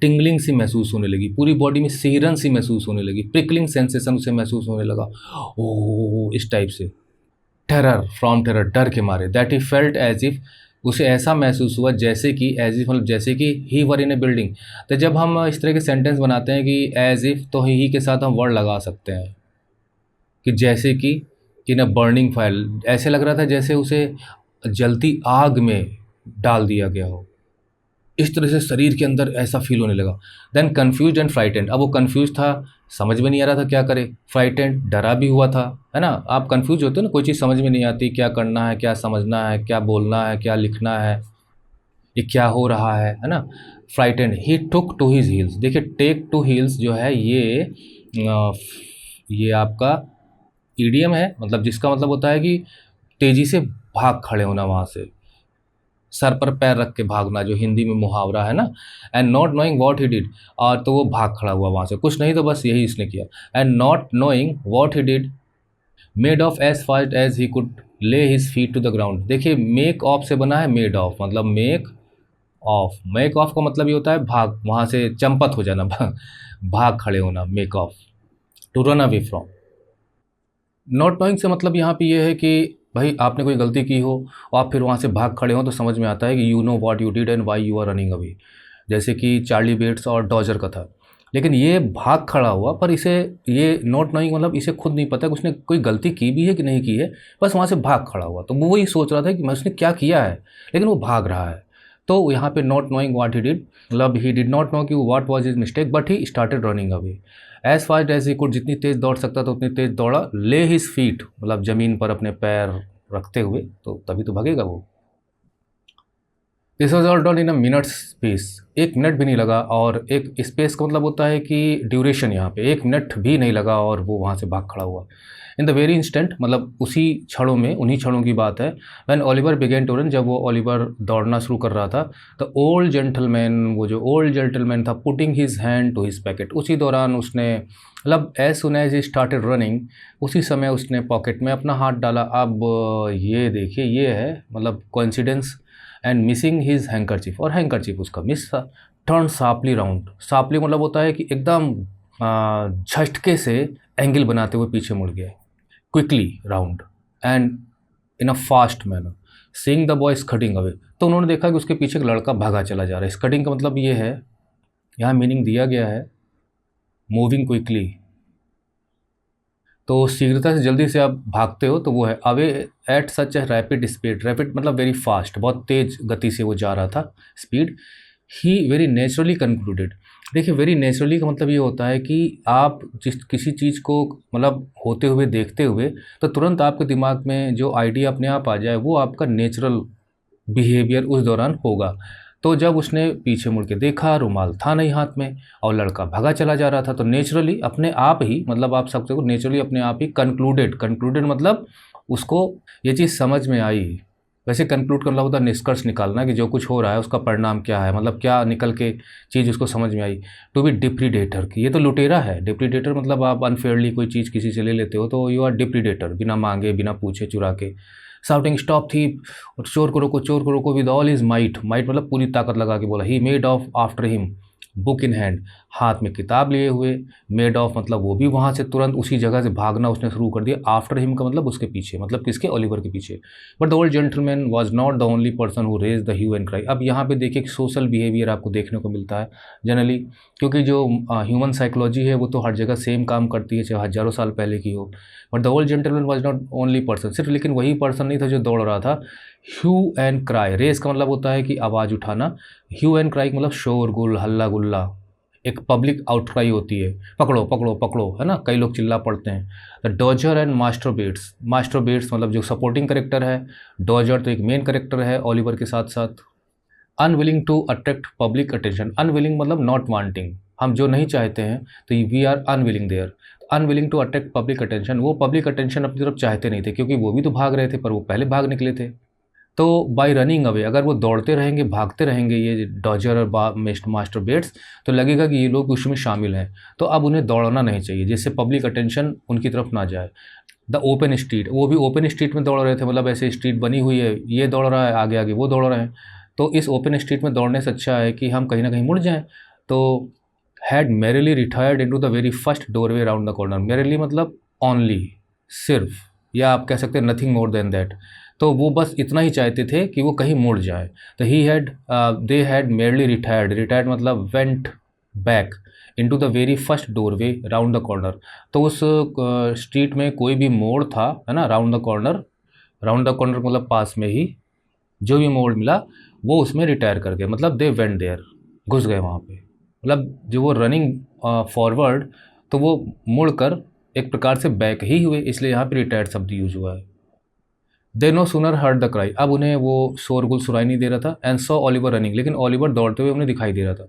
टिंगलिंग सी महसूस होने लगी, पूरी बॉडी में सिहरन सी महसूस होने लगी, प्रिकलिंग सेंसेशन उसे महसूस होने लगा, ओ इस टाइप से। टेरर, फ्रॉम टेरर, डर के मारे, that he felt as if, उसे ऐसा महसूस हुआ जैसे कि, एज इफ मतलब जैसे कि ही वर इन ए बिल्डिंग। तो जब हम इस तरह के सेंटेंस बनाते हैं कि एज इफ, तो ही के साथ हम वर्ड लगा सकते हैं कि जैसे कि, इन अ बर्निंग फायर, ऐसे लग रहा था जैसे उसे जलती आग में डाल दिया गया हो। इस तरह से शरीर के अंदर ऐसा फील होने लगा। देन कन्फ्यूज एंड फ्राइटेंड, अब वो कन्फ्यूज था, समझ में नहीं आ रहा था क्या करे। फ्राइटेंड, डरा भी हुआ था, है ना। आप कन्फ्यूज होते हो ना, कोई चीज़ समझ में नहीं आती, क्या करना है, क्या समझना है, क्या बोलना है, क्या लिखना है, ये क्या हो रहा है ना। Frightened, he took to his heels. देखिए टेक टू हील्स जो है ये आपका ईडियम है, मतलब जिसका मतलब होता है कि तेज़ी से भाग खड़े होना वहाँ से, सर पर पैर रख के भागना, जो हिंदी में मुहावरा है ना। And not knowing what he did, और तो वो भाग खड़ा हुआ वहाँ से, कुछ नहीं तो बस यही इसने किया। And not knowing what he did made off as fast as he could lay his feet to the ground. देखिए मेक ऑफ से बना है मेड ऑफ, मतलब मेक ऑफ का मतलब ये होता है भाग, वहाँ से चंपत हो जाना, भाग खड़े होना, make off, to run away from. Not knowing से मतलब यहाँ पे ये है कि भाई आपने कोई गलती की हो और आप फिर वहाँ से भाग खड़े हो, तो समझ में आता है कि you know what you did and why you are running away, जैसे कि चार्ली बेट्स और डॉजर का था। लेकिन ये भाग खड़ा हुआ, पर इसे ये नॉट नोइंग मतलब इसे खुद नहीं पता कि उसने कोई गलती की भी है कि नहीं की है, बस वहाँ से भाग खड़ा हुआ। तो वो वही सोच रहा था कि मैं उसने क्या किया है, लेकिन वो भाग रहा है। तो यहाँ पे not knowing what he did, मतलब ही डिड नॉट नो कि what was his mistake, but he started running away as fast as he could. जितनी तेज़ दौड़ सकता था उतनी तेज़ दौड़ा। ले हिज फीट, मतलब ज़मीन पर अपने पैर रखते हुए, तो तभी तो भागेगा वो। This was all done in a minute space, 1 minute भी नहीं लगा। और एक स्पेस का मतलब होता है कि ड्यूरेशन, यहाँ पे 1 मिनट भी नहीं लगा और वो वहाँ से भाग खड़ा हुआ। इन द वेरी इंस्टेंट, मतलब उसी क्षणों में, उन्हीं क्षणों की बात है। When Oliver began to run, जब वो ओलिवर दौड़ना शुरू कर रहा था, द ओल्ड जेंटलमैन, वो जो ओल्ड जेंटलमैन था, putting his hand to his packet, उसी दौरान उसने, मतलब as soon as he started running, उसी समय उसने पॉकेट में अपना हाथ डाला। अब ये देखिए, ये है मतलब coincidence. And missing his handkerchief, और हैंकरचीफ उसका मिस था। टर्न शार्पली राउंड, शार्पली मतलब होता है कि एकदम झटके से एंगल बनाते हुए पीछे मुड़ गया, quickly round and in a fast manner, seeing the boy scudding away. तो उन्होंने देखा कि उसके पीछे एक लड़का भागा चला जा रहा है। स्कटिंग का मतलब ये है, यहाँ मीनिंग दिया गया है मूविंग क्विकली, तो शीघ्रता से, जल्दी से आप भागते हो, तो वो है away at such a rapid speed. Rapid मतलब वेरी फास्ट, बहुत तेज़ गति से वो जा रहा था, स्पीड। ही वेरी नेचुरली कंक्लूडेड। देखिए वेरी नेचुरली का मतलब ये होता है कि आप जिस किसी चीज़ को मतलब होते हुए देखते हुए, तो तुरंत आपके दिमाग में जो आइडिया अपने आप आ जाए, वो आपका नेचुरल बिहेवियर उस दौरान होगा। तो जब उसने पीछे मुड़ के देखा, रुमाल था नहीं हाथ में और लड़का भागा चला जा रहा था, तो नेचुरली अपने आप ही, मतलब आप सबसे को नेचुरली अपने आप ही कंक्लूडेड, कंक्लूडेड मतलब उसको ये चीज़ समझ में आई। वैसे कंक्लूड करना होता है निष्कर्ष निकालना, कि जो कुछ हो रहा है उसका परिणाम क्या है, मतलब क्या निकल के चीज़ उसको समझ में आई। टू बी डिप्रीडेटर, की ये तो लुटेरा है। डिप्रीडेटर मतलब आप अनफेयरली कोई चीज़ किसी से ले लेते हो, तो यू आर डिप्रीडेटर, बिना मांगे बिना पूछे चुरा के। शाउटिंग स्टॉप थीप, और चोर को रोको, चोर को रोको with all his might, might मतलब पूरी ताकत लगा के बोला। He made of after him, book in hand, हाथ में किताब लिए हुए। मेड ऑफ मतलब वो भी वहाँ से तुरंत उसी जगह से भागना उसने शुरू कर दिया। आफ्टर हिम का मतलब उसके पीछे, मतलब किसके, ओलिवर के पीछे। But the old gentleman was not the only person who raise the hue and cry. अब यहाँ पे देखिए कि सोशल बिहेवियर आपको देखने को मिलता है जनरली, क्योंकि जो ह्यूमन साइकोलॉजी है वो तो हर जगह सेम काम करती है, चाहे हज़ारों साल पहले की हो। But the old gentleman was not only person, सिर्फ लेकिन वही पर्सन नहीं था जो दौड़ रहा था। ह्यू एंड क्राई, रेस का मतलब होता है कि आवाज़ उठाना, ह्यू एंड क्राई मतलब शोर गुल, हल्ला गुल्ला, एक पब्लिक आउटक्राई होती है, पकड़ो पकड़ो पकड़ो, है ना, कई लोग चिल्ला पड़ते हैं। The Dodger and Master Bates, Master Bates मतलब जो सपोर्टिंग करेक्टर है, डॉजर तो एक मेन करेक्टर है ओलिवर के साथ साथ। Unwilling to attract public attention, unwilling मतलब नॉट वांटिंग, हम जो नहीं चाहते हैं, तो we are unwilling there. Unwilling to attract public attention, वो पब्लिक अटेंशन अपनी तरफ चाहते नहीं थे, क्योंकि वो भी तो भाग रहे थे, पर वो पहले भाग निकले थे। तो बाय रनिंग अवे, अगर वो दौड़ते रहेंगे, भागते रहेंगे, ये डॉजर और मास्टर बेट्स, तो लगेगा कि ये लोग उसमें शामिल हैं। तो अब उन्हें दौड़ना नहीं चाहिए, जिससे पब्लिक अटेंशन उनकी तरफ ना जाए। द ओपन स्ट्रीट, वो भी ओपन स्ट्रीट में दौड़ रहे थे, मतलब ऐसे स्ट्रीट बनी हुई है, ये दौड़ रहा है आगे आगे, वो दौड़ रहे हैं। तो इस ओपन स्ट्रीट में दौड़ने से अच्छा है कि हम कहीं ना कहीं मुड़ जाएं। तो had merrily retired into the very first doorway round the corner. Merrily मतलब ओनली, सिर्फ, या आप कह सकते हैं नथिंग मोर देन दैट। तो वो बस इतना ही चाहते थे कि वो कहीं मुड़ जाए। तो he had, they had merely retired, retired मतलब went back into the very first doorway round the corner. तो उस स्ट्रीट में कोई भी मोड़ था, है ना, round the corner, round the corner मतलब पास में ही, जो भी मोड मिला वो उसमें रिटायर कर गए, मतलब दे वेंट देयर, घुस गए वहाँ पे। मतलब जो वो रनिंग फॉरवर्ड, तो वो मुड़कर एक प्रकार से बैक ही हुए, इसलिए यहाँ पे रिटायर्ड शब्द यूज हुआ है। They know sooner heard the cry, अब उन्हें वो शोरगुल सुनाई नहीं दे रहा था। एंड सॉ ओलिवर रनिंग, लेकिन ओलिवर दौड़ते हुए उन्हें दिखाई दे रहा था।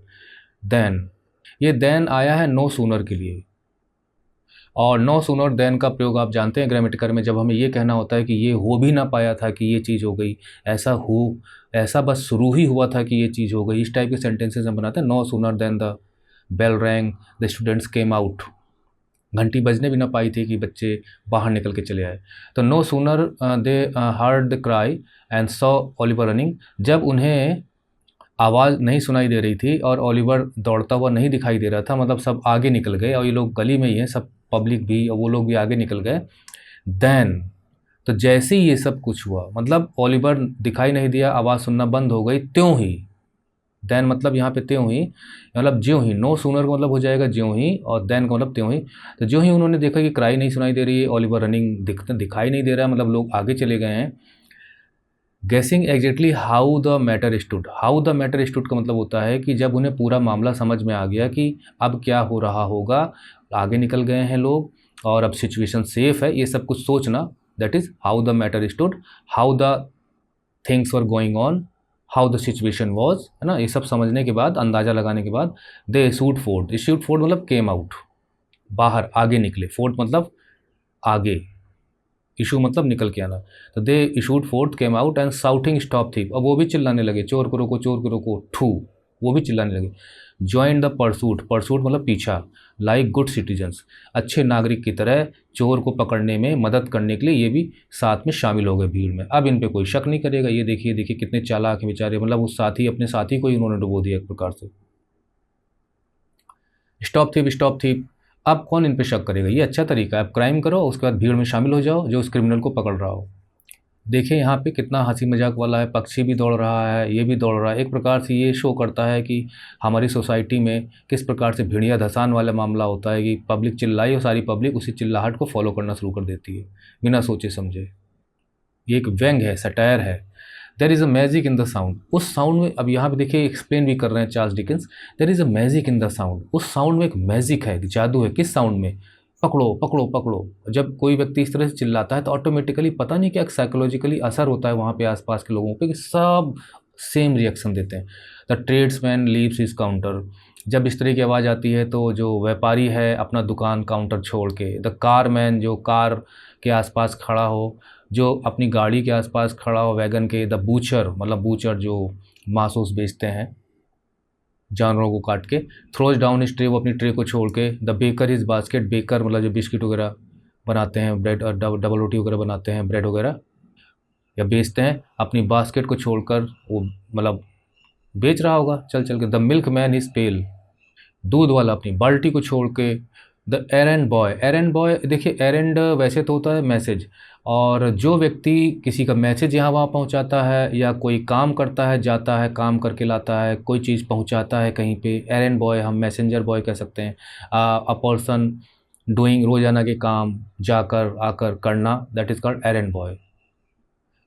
देन, ये देन आया है नो सूनर के लिए, और नो सूनर देन का प्रयोग आप जानते हैं ग्रामेटिकल में, जब हमें ये कहना होता है कि ये हो भी ना पाया था कि ये चीज़ हो गई, ऐसा बस शुरू ही हुआ था कि ये चीज़ हो गई, इस टाइप के सेंटेंसेस हम बनाते हैं। No sooner than the bell rang the students came out, घंटी बजने भी ना पाई थी कि बच्चे बाहर निकल के चले आए। तो no sooner they heard the cry and saw Oliver running, जब उन्हें आवाज़ नहीं सुनाई दे रही थी और ओलिवर दौड़ता हुआ नहीं दिखाई दे रहा था, मतलब सब आगे निकल गए, और ये लोग गली में ही हैं, सब पब्लिक भी और वो लोग भी आगे निकल गए। देन, तो जैसे ही ये सब कुछ हुआ, मतलब ओलिवर दिखाई नहीं दिया, आवाज़ सुनना बंद हो गई, त्यों ही, देन मतलब यहाँ पे त्यों ही, मतलब ज्यों ही, नो सूनर का मतलब हो जाएगा ज्यों ही, और देन का मतलब त्यों ही। तो ज्यों ही उन्होंने देखा कि क्राई नहीं सुनाई दे रही है, ओलिवर रनिंग दिखाई नहीं दे रहा है, मतलब लोग आगे चले गए हैं। गेसिंग exactly how the matter stood, how the matter stood का मतलब होता है कि जब उन्हें पूरा मामला समझ में आ गया कि अब क्या हो रहा होगा, आगे निकल गए हैं लोग और अब सिचुएशन सेफ है, ये सब कुछ सोचना, that is how the matter stood, how the things were going on, how the situation was, है ना, ये सब समझने के बाद, अंदाज़ा लगाने के बाद, दे इशूड फोर्थ, इशूड फोर्थ मतलब केम आउट, बाहर आगे निकले, फोर्थ मतलब आगे, इशू मतलब निकल के आना। तो they issued forth came out and shouting stop thief, अब वो भी चिल्लाने लगे, चोर को रोको, चोर को रोको, ठू, वो भी चिल्लाने लगे। ज्वाइन द परसूट, परसूट मतलब पीछा, लाइक गुड सिटीजन्स, अच्छे नागरिक की तरह चोर को पकड़ने में मदद करने के लिए ये भी साथ में शामिल हो गए भीड़ में। अब इन पे कोई शक नहीं करेगा, ये देखिए देखिए कितने चालाक हैं बेचारे, मतलब उस साथी, अपने साथी को ही उन्होंने डुबो दिया एक प्रकार से। स्टॉप थीप, स्टॉप थीप, अब कौन इन पे शक करेगा, ये अच्छा तरीका है, आप क्राइम करो, उसके बाद भीड़ में शामिल हो जाओ जो उस क्रिमिनल को पकड़ रहा हो। देखिए यहाँ पे कितना हंसी मजाक वाला है, पक्षी भी दौड़ रहा है, ये भी दौड़ रहा है, एक प्रकार से ये शो करता है कि हमारी सोसाइटी में किस प्रकार से भेड़िया धसान वाला मामला होता है कि पब्लिक चिल्लाई और सारी पब्लिक उसी चिल्लाहट को फॉलो करना शुरू कर देती है बिना सोचे समझे। ये एक व्यंग है, सटायर है। There is a magic in the sound, उस साउंड में, अब यहाँ पे देखिए एक्सप्लेन भी कर रहे हैं Charles Dickens, there is a magic in the sound, उस साउंड में एक मैजिक है, जादू है। किस साउंड में? पकड़ो पकड़ो पकड़ो, जब कोई व्यक्ति इस तरह से चिल्लाता है तो ऑटोमेटिकली पता नहीं क्या साइकोलॉजिकली असर होता है वहाँ पे आसपास के लोगों पे कि सब सेम रिएक्शन देते हैं। The tradesman leaves his counter, जब इस तरह की आवाज़ आती है तो जो व्यापारी है अपना दुकान काउंटर छोड़ के, द कारमैन जो कार के आसपास खड़ा हो, जो अपनी गाड़ी के आसपास खड़ा हो वैगन के, द बूचर मतलब बूचर जो मांस उस बेचते हैं जानवरों को काट के, थ्रोज डाउन हिज ट्रे, वो अपनी ट्रे को छोड़ के, the baker his basket, baker मतलब जो बिस्किट वगैरह बनाते हैं, ब्रेड और डबल रोटी वगैरह बनाते हैं, ब्रेड वगैरह या बेचते हैं, अपनी बास्केट को छोड़कर वो मतलब बेच रहा होगा चल चल के। द मिल्क मैन हिज पेल, दूध वाला अपनी बाल्टी को छोड़ के। The errand boy, errand boy देखिए, एरेंड वैसे तो होता है मैसेज, और जो व्यक्ति किसी का मैसेज यहाँ वहाँ पहुँचाता है या कोई काम करता है, जाता है काम करके लाता है, कोई चीज़ पहुँचाता है कहीं पे, एरेंड बॉय हम मैसेंजर बॉय कह सकते हैं। अ पर्सन डूइंग, रोज़ाना के काम जाकर आकर करना, that is called errand boy.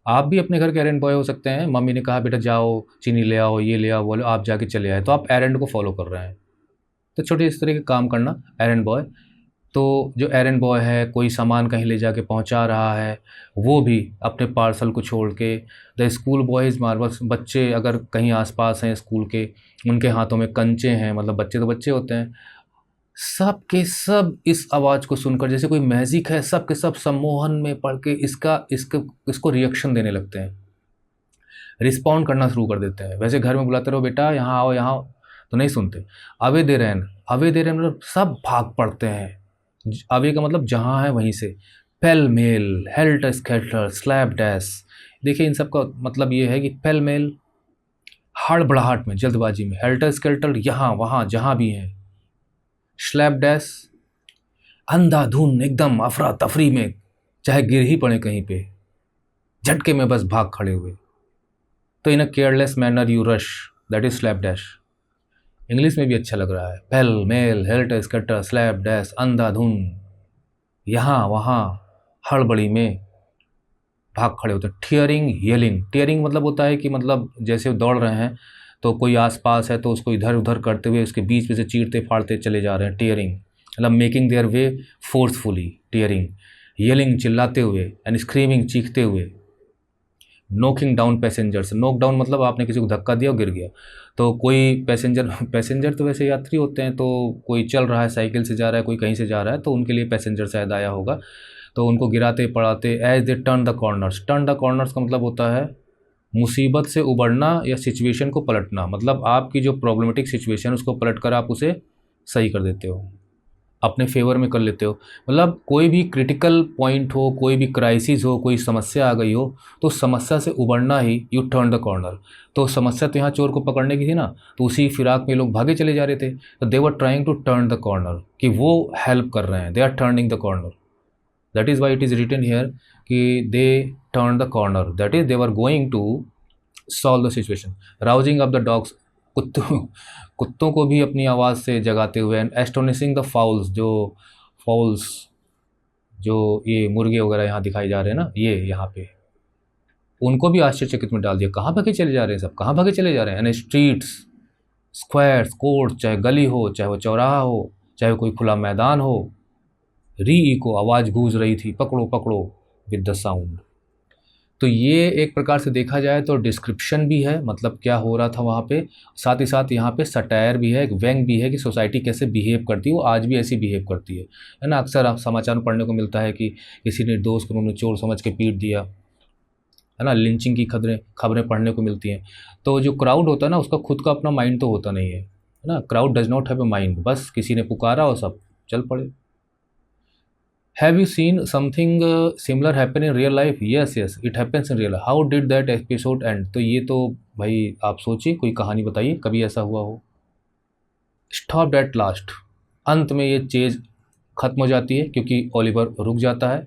आप भी अपने घर के एरेंड बॉय हो सकते हैं, मम्मी ने कहा बेटा जाओ चीनी ले आओ, ये ले आओ, बोलो आप जाके चले आए, तो आप एरेंड को फॉलो कर रहे हैं। तो छोटे इस तरह के काम करना, एरेंड बॉय। तो जो एरेंड बॉय है कोई सामान कहीं ले जाके पहुंचा रहा है, वो भी अपने पार्सल को छोड़ के। द स्कूल बॉयज़ मार्वल्स, बच्चे अगर कहीं आसपास हैं स्कूल के, उनके हाथों में कंचे हैं, मतलब बच्चे तो बच्चे होते हैं, सब के सब इस आवाज़ को सुनकर जैसे कोई मैजिक है, सब के सब सम्मोहन में पड़ के इसको रिएक्शन देने लगते हैं, रिस्पॉन्ड करना शुरू कर देते हैं। वैसे घर में बुलाते रहो बेटा यहाँ आओ यहाँ आओ, तो नहीं सुनते। Away they rain, away they रैन मतलब सब भाग पड़ते हैं, अवे का मतलब जहाँ है वहीं से। Pell mell, helter skelter, slap dash, देखिए इन सब का मतलब ये है कि पेल मेल हड़बड़ाहट में, जल्दबाजी में, हेल्टर स्केल्टर यहाँ वहाँ जहाँ भी हैं, स्लैप डैश अंधाधुन एकदम अफरा तफरी में, चाहे गिर ही पड़े कहीं पे, झटके में बस भाग खड़े हुए। तो in a careless manner you rush, that is slap dash. English में भी अच्छा लग रहा है, pell mell helter skelter slap dash अंधाधुन, यहाँ वहाँ हड़बड़ी में भाग खड़े होते हैं। Tearing, yelling. टियरिंग मतलब होता है कि मतलब जैसे दौड़ रहे हैं तो कोई आसपास है तो उसको इधर उधर करते हुए उसके बीच में से चीरते फाड़ते चले जा रहे हैं, टियरिंग मतलब making their way forcefully, tearing. Yelling, चिल्लाते हुए, एंड स्क्रीमिंग, चीखते हुए। Knocking down passengers. Knock down मतलब आपने किसी को धक्का दिया और गिर गया, तो कोई पैसेंजर पैसेंजर तो वैसे यात्री होते हैं, तो कोई चल रहा है, साइकिल से जा रहा है, कोई कहीं से जा रहा है, तो उनके लिए पैसेंजर शायद आया होगा, तो उनको गिराते पड़ाते। As they turn the corners. Turn the corners का मतलब होता है मुसीबत से उबरना या सिचुएशन को पलटना, मतलब आपकी जो प्रॉब्लमेटिक सिचुएशन उसको पलट कर आप उसे सही कर देते हो, अपने फेवर में कर लेते हो। मतलब कोई भी क्रिटिकल पॉइंट हो, कोई भी क्राइसिस हो, कोई समस्या आ गई हो, तो समस्या से उबरना ही यू टर्न द कॉर्नर। तो समस्या तो यहाँ चोर को पकड़ने की थी ना, तो उसी फिराक में लोग भागे चले जा रहे थे, तो they were trying to turn the corner, कि वो हेल्प कर रहे हैं, they are turning the corner. That is why it is written here कि they turn the corner, that is they were going to solve the situation. Rousing up the dogs. कुत्तों कुत्तों को भी अपनी आवाज़ से जगाते हुए। And astonishing the fowls. जो फाउल्स, जो ये मुर्गे वगैरह यहाँ दिखाई जा रहे हैं ना, ये यहाँ पे उनको भी आश्चर्यचकित में डाल दिया। कहाँ भागे चले जा रहे हैं सब, कहाँ भागे चले जा रहे हैं। एंड स्ट्रीट्स, स्क्वायर्स, कोर्ट, चाहे गली हो, चाहे वो चौराहा हो, चाहे कोई खुला मैदान हो, री इको, आवाज़ गूंज रही थी, पकड़ो पकड़ो विद द साउंड। तो ये एक प्रकार से देखा जाए तो डिस्क्रिप्शन भी है, मतलब क्या हो रहा था वहाँ पे, साथ ही साथ यहाँ पे सटायर भी है, एक व्यंग भी है कि सोसाइटी कैसे बिहेव करती है, वो आज भी ऐसी बिहेव करती है ना। अक्सर आप समाचार में पढ़ने को मिलता है कि किसी निर्दोष को उन्होंने चोर समझ के पीट दिया, है ना। लिंचिंग की खबरें पढ़ने को मिलती हैं। तो जो क्राउड होता है ना, उसका खुद का अपना माइंड तो होता नहीं है ना। Crowd does not have a mind, बस किसी ने पुकारा और सब चल पड़े। Have you seen something similar happen in real life? Yes, yes, it happens in real life. How did that episode end? तो ये तो भाई आप सोचिए, कोई कहानी बताइए कभी ऐसा हुआ हो। Stopped at last, अंत में ये चेज खत्म हो जाती है क्योंकि ओलिवर रुक जाता है।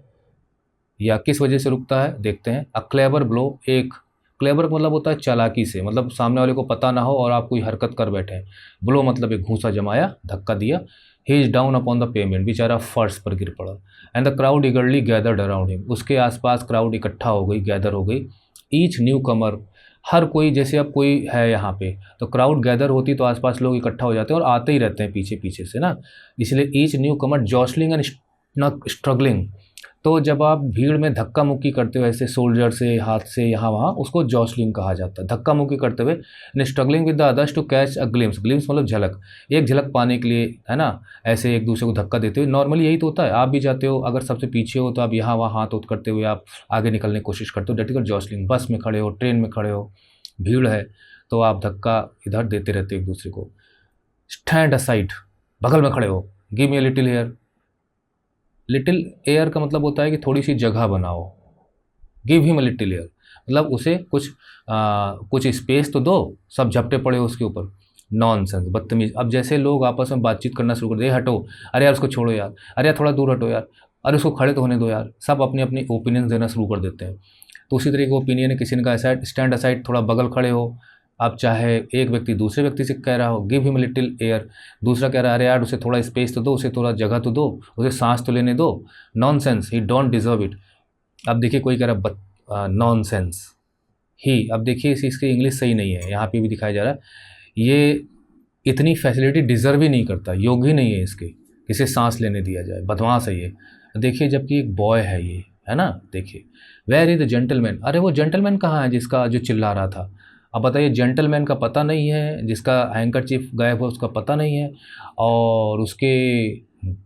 या किस वजह से रुकता है देखते हैं। अ क्लेवर ब्लो, एक क्लेवर मतलब होता है चालाकी से, मतलब सामने वाले को पता ना हो और आप कोई हरकत कर बैठे हैं। ब्लो मतलब एक घूंसा जमाया, धक्का दिया। He is down upon the payment, बेचारा फर्श पर गिर पड़ा। And the crowd eagerly gathered around him, उसके आसपास क्राउड इकट्ठा हो गई, गैदर हो गई। ईच न्यू कमर, हर कोई, जैसे अब कोई है यहाँ पे तो क्राउड गैदर होती तो आसपास लोग इकट्ठा हो जाते हैं और आते ही रहते हैं पीछे पीछे से ना, इसलिए each newcomer jostling and struggling. तो जब आप भीड़ में धक्का मुक्की करते हो ऐसे सोल्जर से, हाथ से यहाँ वहाँ, उसको जॉसलिंग कहा जाता है, धक्का मुक्की करते हुए। And struggling with the others to catch a glimpse, glimpse मतलब झलक, एक झलक पाने के लिए, है ना। ऐसे एक दूसरे को धक्का देते हुए, नॉर्मली यही तो होता है। आप भी जाते हो, अगर सबसे पीछे हो तो आप यहाँ वहाँ हाथ उठ करते हुए आप आगे निकलने की कोशिश करते हो, डेट इज जॉसलिंग। बस में खड़े हो, ट्रेन में खड़े हो, भीड़ है तो आप धक्का इधर देते रहते एक दूसरे को। स्टैंड असाइड, बगल में खड़े हो। Give me a little hair, little air का मतलब होता है कि थोड़ी सी जगह बनाओ। Give him a little air मतलब उसे कुछ स्पेस तो दो, सब झपटे पड़े हो उसके ऊपर। नॉनसेंस, बदतमीज। अब जैसे लोग आपस में बातचीत करना शुरू कर दे, हटो, अरे यार उसको छोड़ो यार, अरे यार थोड़ा दूर हटो यार, अरे उसको खड़े तो होने दो यार, सब अपनी अपनी ओपिनियन देना शुरू कर देते हैं। तो उसी तरीके का ओपिनियन है, किसी ने कहा स्टैंड असाइड, थोड़ा बगल खड़े हो। आप चाहे एक व्यक्ति दूसरे व्यक्ति से कह रहा हो गिव हिम लिटिल एयर, दूसरा कह रहा है अरे यार उसे थोड़ा स्पेस तो दो, उसे थोड़ा जगह तो दो, उसे सांस तो लेने दो। Nonsense, he don't deserve it. अब देखिए कोई कह रहा है नॉनसेंस ही, अब देखिए इसकी इंग्लिश सही नहीं है, यहाँ पे भी दिखाया जा रहा है ये इतनी फैसिलिटी डिजर्व ही नहीं करता, योग्य ही नहीं है इसके, किसे सांस लेने दिया जाए, बदमाश है ये। देखिए जबकि एक बॉय है ये, है ना। देखिए वेयर इज द जेंटलमैन, अरे वो जेंटलमैन कहाँ है जिसका जो चिल्ला रहा था। अब बताइए, जेंटलमैन का पता नहीं है, जिसका हैंकरचीफ गायब हो उसका पता नहीं है, और उसके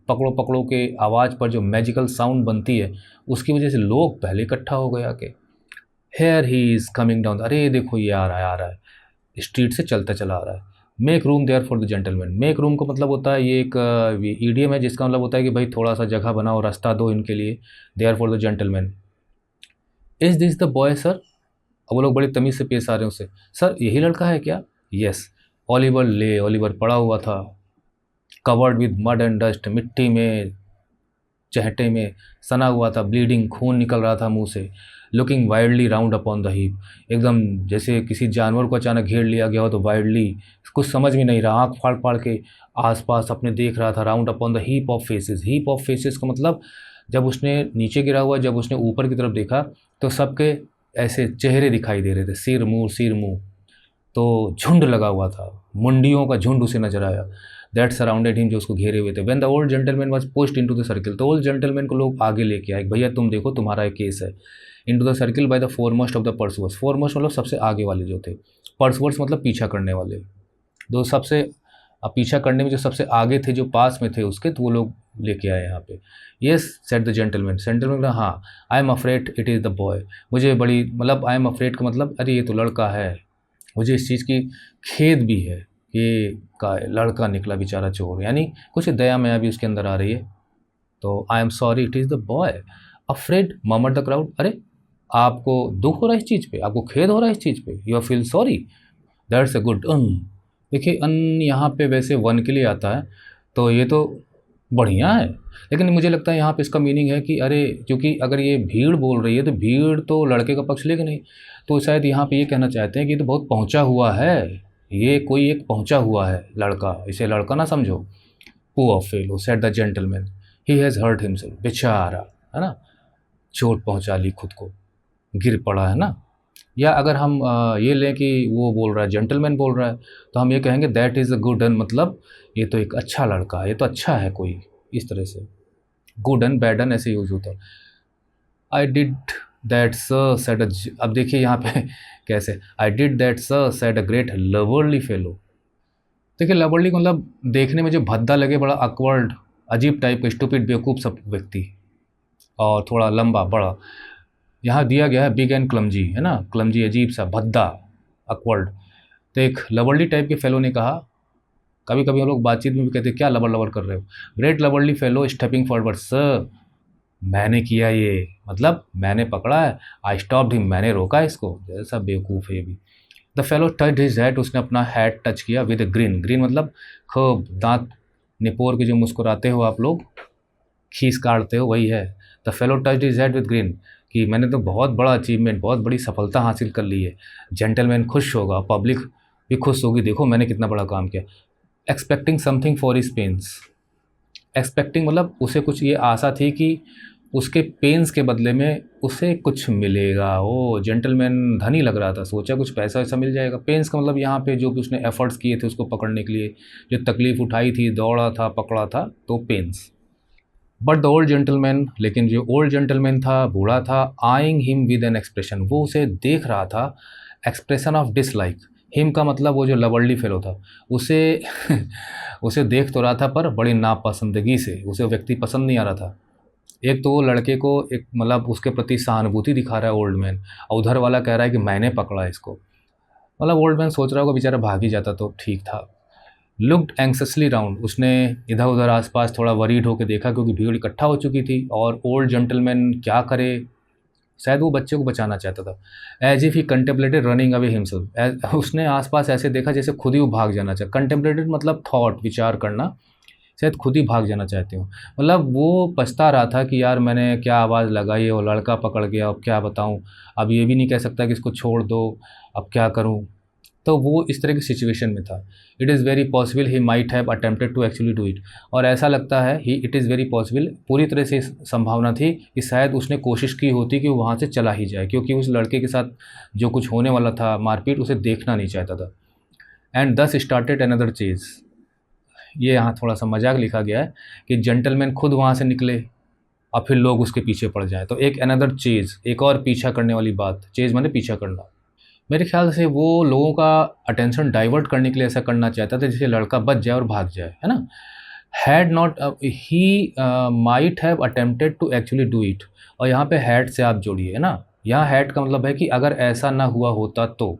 पकड़ो पकड़ो के आवाज़ पर जो मैजिकल साउंड बनती है उसकी वजह से लोग पहले इकट्ठा हो गए आके। Here he is coming down, अरे देखो ये आ रहा है, आ रहा है, स्ट्रीट से चलता चला आ रहा है। Make room there for the gentleman, make room का मतलब होता है ये एक ईडियम है जिसका मतलब होता है कि भाई थोड़ा सा जगह बनाओ, रास्ता दो इनके लिए। There for the gentleman. Is this the boy sir, अब वो लोग बड़ी तमीज़ से पेश आ रहे हैं उससे, सर यही लड़का है क्या। यस। ओलिवर पड़ा हुआ था, covered with mud and dust, मिट्टी में चहटे में सना हुआ था, ब्लीडिंग, खून निकल रहा था मुंह से। Looking wildly round upon the heap, एकदम जैसे किसी जानवर को अचानक घेर लिया गया हो तो वाइल्डली, कुछ समझ में नहीं रहा, आँख फाड़ फाड़ के आसपास अपने देख रहा था। Round upon the heap of faces, heap of faces का मतलब जब उसने नीचे गिरा हुआ, जब उसने ऊपर की तरफ देखा तो सबके ऐसे चेहरे दिखाई दे रहे थे, सिर मुंह, तो झुंड लगा हुआ था, मुंडियों का झुंड उसे नजर आया। दैट सराउंडेड हिम, जो उसको घेरे हुए थे। When the old gentleman was pushed into the circle, तो ओल्ड जेंटलमैन को लोग आगे लेके आए, भैया तुम देखो तुम्हारा एक केस है। Into the circle by the foremost of the pursuers, foremost मतलब सबसे आगे वाले जो थे, परसुअर्स मतलब पीछा करने वाले, दो सबसे पीछा करने में जो सबसे आगे थे, जो पास में थे उसके, तो वो लोग लेके आए यहाँ पे। Yes said the gentleman, gentleman ने हाँ, I am afraid it is the boy, मुझे बड़ी मतलब आई एम अफ्रेड का मतलब अरे ये तो लड़का है, मुझे इस चीज़ की खेद भी है कि का लड़का निकला बेचारा चोर, यानी कुछ दया माया भी उसके अंदर आ रही है। तो I am sorry it is the boy, afraid murmured the crowd, अरे आपको दुख हो रहा है इस चीज़ पे, आपको खेद हो रहा है इस चीज़ पे, you feel sorry, that's a good un. देखिए अन यहाँ पे वैसे वन के लिए आता है, तो ये तो बढ़िया है, लेकिन मुझे लगता है यहाँ पे इसका मीनिंग है कि अरे, क्योंकि अगर ये भीड़ बोल रही है तो भीड़ तो लड़के का पक्ष लेगी नहीं, तो शायद यहाँ पे ये कहना चाहते हैं कि ये तो बहुत पहुँचा हुआ है, ये कोई एक पहुँचा हुआ है लड़का, इसे लड़का ना समझो। Poor fellow said the gentleman, he has hurt himself, बेचारा, है ना, चोट पहुँचा ली खुद को, गिर पड़ा, है ना। या अगर हम ये लें कि वो बोल रहा है, जेंटलमैन बोल रहा है, तो हम ये कहेंगे that is a good un, मतलब ये तो एक अच्छा लड़का है, ये तो अच्छा है कोई, इस तरह से। गुड अन बैड अन ऐसे यूज होता है। I did that sir said a, अब देखिए यहाँ पे कैसे, I did that sir said a great lovely fellow. देखिए लवर्ली का मतलब देखने में जो भद्दा लगे, बड़ा अकवर्ड, अजीब टाइप का, स्टूपिड, बेवकूफ़ सब व्यक्ति, और थोड़ा लंबा बड़ा। यहाँ दिया गया है बिग एंड क्लमजी, है ना, क्लमजी अजीब सा, भद्दा, अकवर्ड। तो एक लवर्ली टाइप के फेलो ने कहा, कभी कभी हम लोग बातचीत में भी कहते हैं क्या लवर लवर कर रहे हो, great lovely fellow stepping forward, sir मैंने किया ये, मतलब मैंने पकड़ा है, आई स्टॉप्ड हिम, मैंने रोका है इसको, जैसा बेवकूफ़ है ये भी। The fellow touched his hat, उसने अपना हैट टच किया, विद ग्रीन, ग्रीन मतलब खूब दांत निपोर के जो मुस्कुराते हो आप लोग, खीस काटते हो, वही है। The fellow touched his hat with green, कि मैंने तो बहुत बड़ा अचीवमेंट, बहुत बड़ी सफलता हासिल कर ली है। जेंटलमैन खुश होगा, पब्लिक भी खुश होगी, देखो मैंने कितना बड़ा काम किया। Expecting something for his pains, expecting मतलब उसे कुछ ये आशा थी कि उसके पेंस के बदले में उसे कुछ मिलेगा। वो जेंटलमैन धनी लग रहा था, सोचा कुछ पैसा वैसा मिल जाएगा। पेंस का मतलब यहाँ पे जो भी उसने एफर्ट्स किए थे उसको पकड़ने के लिए, जो तकलीफ़ उठाई थी, दौड़ा था, पकड़ा था, तो pains. But the old gentleman, लेकिन जो ओल्ड जेंटलमैन था, बूढ़ा था, eyeing him with an expression, वो उसे देख रहा था, एक्सप्रेशन ऑफ डिसलाइक। हिम का मतलब वो जो लवर्ली फेलो था, उसे उसे देख तो रहा था पर बड़ी नापसंदगी से, उसे व्यक्ति पसंद नहीं आ रहा था। एक तो वो लड़के को एक मतलब उसके प्रति सहानुभूति दिखा रहा है ओल्ड मैन, और उधर वाला कह रहा है कि मैंने पकड़ा इसको, मतलब ओल्ड मैन सोच रहा होगा बेचारा भाग ही जाता तो ठीक था। लुक्ड एंक्ससली राउंड, उसने इधर उधर आसपास थोड़ा वरीड होकर देखा, क्योंकि भीड़ इकट्ठा हो चुकी थी, और ओल्ड जेंटलमैन क्या करे, शायद वो बच्चे को बचाना चाहता था। As if he contemplated running away himself, उसने आसपास ऐसे देखा जैसे खुद ही वो भाग जाना चाहे। कंटेम्पलेटेड मतलब थॉट, विचार करना, शायद खुद ही भाग जाना चाहते हो, मतलब वो पछता रहा था कि यार मैंने क्या आवाज़ लगाई, वो लड़का पकड़ गया, अब क्या बताऊँ, अब ये भी नहीं कह सकता कि इसको छोड़ दो, अब क्या करूँ। तो वो इस तरह की सिचुएशन में था। It is very possible he might have attempted to actually do it, और ऐसा लगता है ही, इट इज़ वेरी पॉसिबल, पूरी तरह से संभावना थी कि शायद उसने कोशिश की होती कि वो वहाँ से चला ही जाए, क्योंकि उस लड़के के साथ जो कुछ होने वाला था, मारपीट, उसे देखना नहीं चाहता था। एंड दस स्टार्टेड अनदर चेज़, ये यहाँ थोड़ा सा मजाक लिखा गया है कि जेंटलमैन खुद वहाँ से निकले और फिर लोग उसके पीछे पड़ जाएँ, तो एक अनदर चेज़, एक और पीछा करने वाली बात, चेज़ माने पीछा करना। मेरे ख्याल से वो लोगों का अटेंशन डाइवर्ट करने के लिए ऐसा करना चाहता था जिससे लड़का बच जाए और भाग जाए, है ना। Had not, he might have attempted to actually do it, और यहाँ पे हैड से आप जोड़िए, है ना, यहाँ हैड का मतलब है कि अगर ऐसा ना हुआ होता तो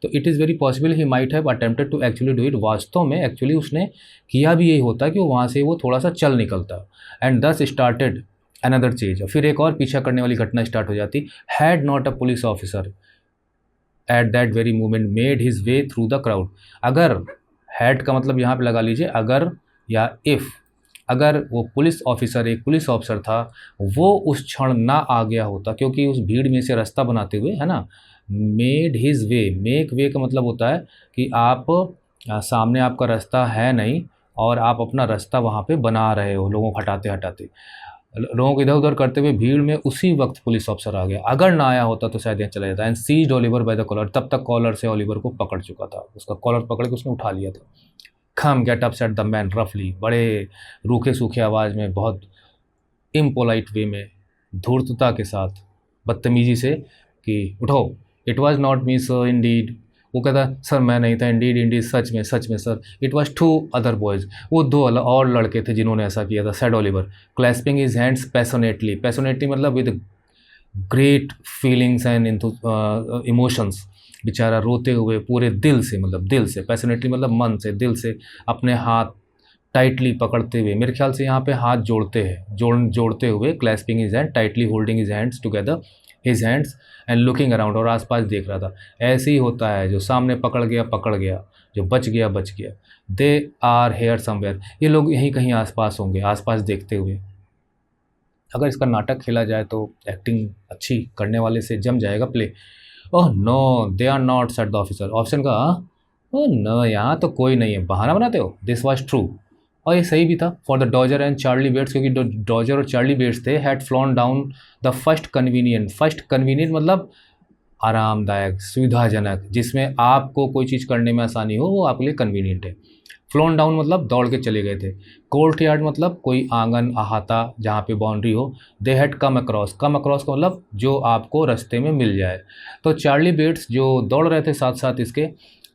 it is very possible he might have attempted to actually do it, वास्तव में एक्चुअली उसने किया भी यही होता कि वो वहाँ से वो थोड़ा सा चल निकलता। एंड दस स्टार्टेड अनदर चेज, फिर एक और पीछा करने वाली घटना स्टार्ट हो जाती। Had not a police officer at that very moment made his way through the crowd, अगर, हैड का मतलब यहाँ पे लगा लीजिए अगर या इफ़, अगर वो पुलिस ऑफिसर, एक पुलिस ऑफिसर था, वो उस क्षण ना आ गया होता, क्योंकि उस भीड़ में से रास्ता बनाते हुए, है ना, made his way, make way का मतलब होता है कि आप सामने आपका रास्ता है नहीं और आप अपना रास्ता वहाँ पे बना रहे हो लोगों को हटाते हटाते। लोगों को इधर उधर करते हुए भीड़ में उसी वक्त पुलिस ऑफिसर आ गया। अगर ना आया होता तो शायद यहाँ चला जाता। And seized Oliver by the collar, तब तक कॉलर से ओलिवर को पकड़ चुका था, उसका कॉलर पकड़ के उसने उठा लिया था। Come get up said the man रफली, बड़े रूखे सूखे आवाज़ में, बहुत इम्पोलाइट वे में, धूर्तता के साथ, बदतमीजी से कि उठो। It was not me sir Indeed, वो कहता सर मैं नहीं था, इंडीड इंडीड सच में sir, it was two other boys, वो दो और लड़के थे जिन्होंने ऐसा किया था, said Oliver clasping his hands passionately. Passionately मतलब with great feelings and emotions, बेचारा रोते हुए पूरे दिल से, मतलब दिल से, पैशनेटली मतलब मन से, दिल से, अपने हाथ टाइटली पकड़ते हुए, मेरे ख्याल से यहाँ पे हाथ जोड़ते हैं, जोड़ते हुए, clasping his hand tightly holding his hands together, his hands and looking around, और आसपास देख रहा था। ऐसे ही होता है, जो सामने पकड़ गया, जो बच गया। दे आर हेयर समवेयर, ये लोग यहीं कहीं आसपास होंगे, आसपास देखते हुए। अगर इसका नाटक खेला जाए तो एक्टिंग अच्छी करने वाले से जम जाएगा प्ले। Oh no they are not, said the officer. Officer का ओह नो, यहाँ तो कोई नहीं है, बहाना बनाते हो। दिस वॉज ट्रू, और ये सही भी था। For the Dodger and Charley Bates, क्योंकि डॉजर और चार्ली बेट्स थे, had flown down the first convenient मतलब आरामदायक, सुविधाजनक, जिसमें आपको कोई चीज़ करने में आसानी हो, वो आपके लिए कन्वीनियंट है। फ्लोन डाउन मतलब दौड़ के चले गए थे। कोर्ट यार्ड मतलब कोई आंगन, अहाता, जहाँ पे बाउंड्री हो। दे हैड कम अक्रॉस का मतलब जो आपको रास्ते में मिल जाए। तो चार्ली बेट्स जो दौड़ रहे थे साथ साथ इसके,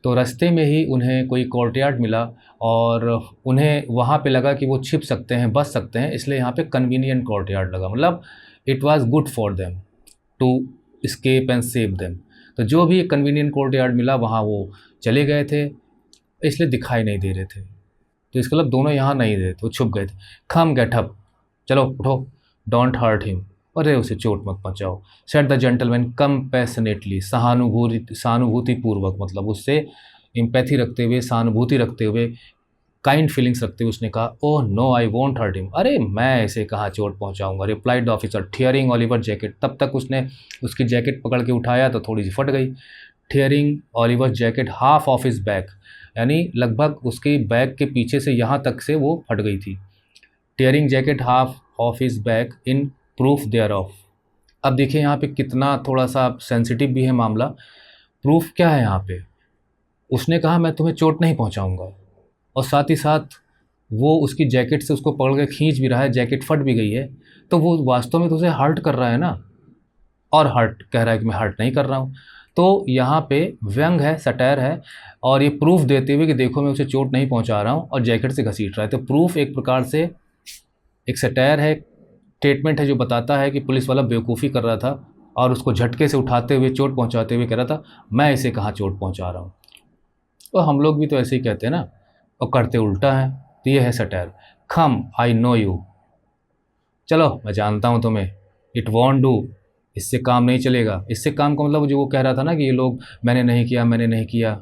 तो रास्ते में ही उन्हें कोई कोर्ट यार्ड मिला, और उन्हें वहाँ पे लगा कि वो छिप सकते हैं, बच सकते हैं, इसलिए यहाँ पे कन्वीनियंट कोर्ट यार्ड लगा। मतलब it was good for them to escape and save them. तो जो भी कन्वीनियंट कोर्ट यार्ड मिला वहाँ वो चले गए थे, इसलिए दिखाई नहीं दे रहे थे। तो इसका मतलब दोनों यहाँ नहीं थे, तो छुप गए थे। कम गेट अप, चलो उठो, डोंट हर्ट हिम, अरे उसे चोट मत पहुँचाओ। सेड द जेंटलमैन कंपैशनेटली, सहानुभूतिपूर्वक, मतलब उससे एम्पैथी रखते हुए, सहानुभूति रखते हुए, काइंड फीलिंग्स रखते हुए उसने कहा, oh no I won't hurt him, अरे मैं ऐसे कहाँ चोट पहुँचाऊँगा। Replied the officer tearing Oliver jacket, तब तक उसने उसकी जैकेट पकड़ के उठाया तो थोड़ी सी फट गई। Tearing Oliver jacket half off his back, यानी लगभग उसके बैग के पीछे से यहाँ तक से वो फट गई थी। Tearing jacket half off his back in proof thereof. अब देखिए यहाँ पे कितना थोड़ा सा सेंसिटिव भी है मामला। प्रूफ क्या है यहाँ पे, उसने कहा मैं तुम्हें चोट नहीं पहुँचाऊँगा, और साथ ही साथ वो उसकी जैकेट से उसको पकड़ के खींच भी रहा है, जैकेट फट भी गई है, तो वो वास्तव में तो उसे हर्ट कर रहा है ना, और हर्ट कह रहा है कि मैं हर्ट नहीं कर रहा हूँ। तो यहाँ पे व्यंग है, सटायर है, और ये प्रूफ देते हुए कि देखो मैं उसे चोट नहीं पहुँचा रहा हूँ, और जैकेट से घसीट रहा है। तो प्रूफ एक प्रकार से एक सटायर है, स्टेटमेंट है जो बताता है कि पुलिस वाला बेवकूफ़ी कर रहा था, और उसको झटके से उठाते हुए, चोट पहुँचाते हुए कह रहा था मैं इसे कहाँ चोट पहुँचा रहा हूँ। तो हम लोग भी तो ऐसे ही कहते हैं ना, और करते उल्टा है। तो ये है सटायर। खम आई नो यू, चलो मैं जानता हूँ तुम्हें। इट वॉन्ट डू, इससे काम नहीं चलेगा। इससे काम का मतलब जो वो कह रहा था ना कि ये लोग मैंने नहीं किया,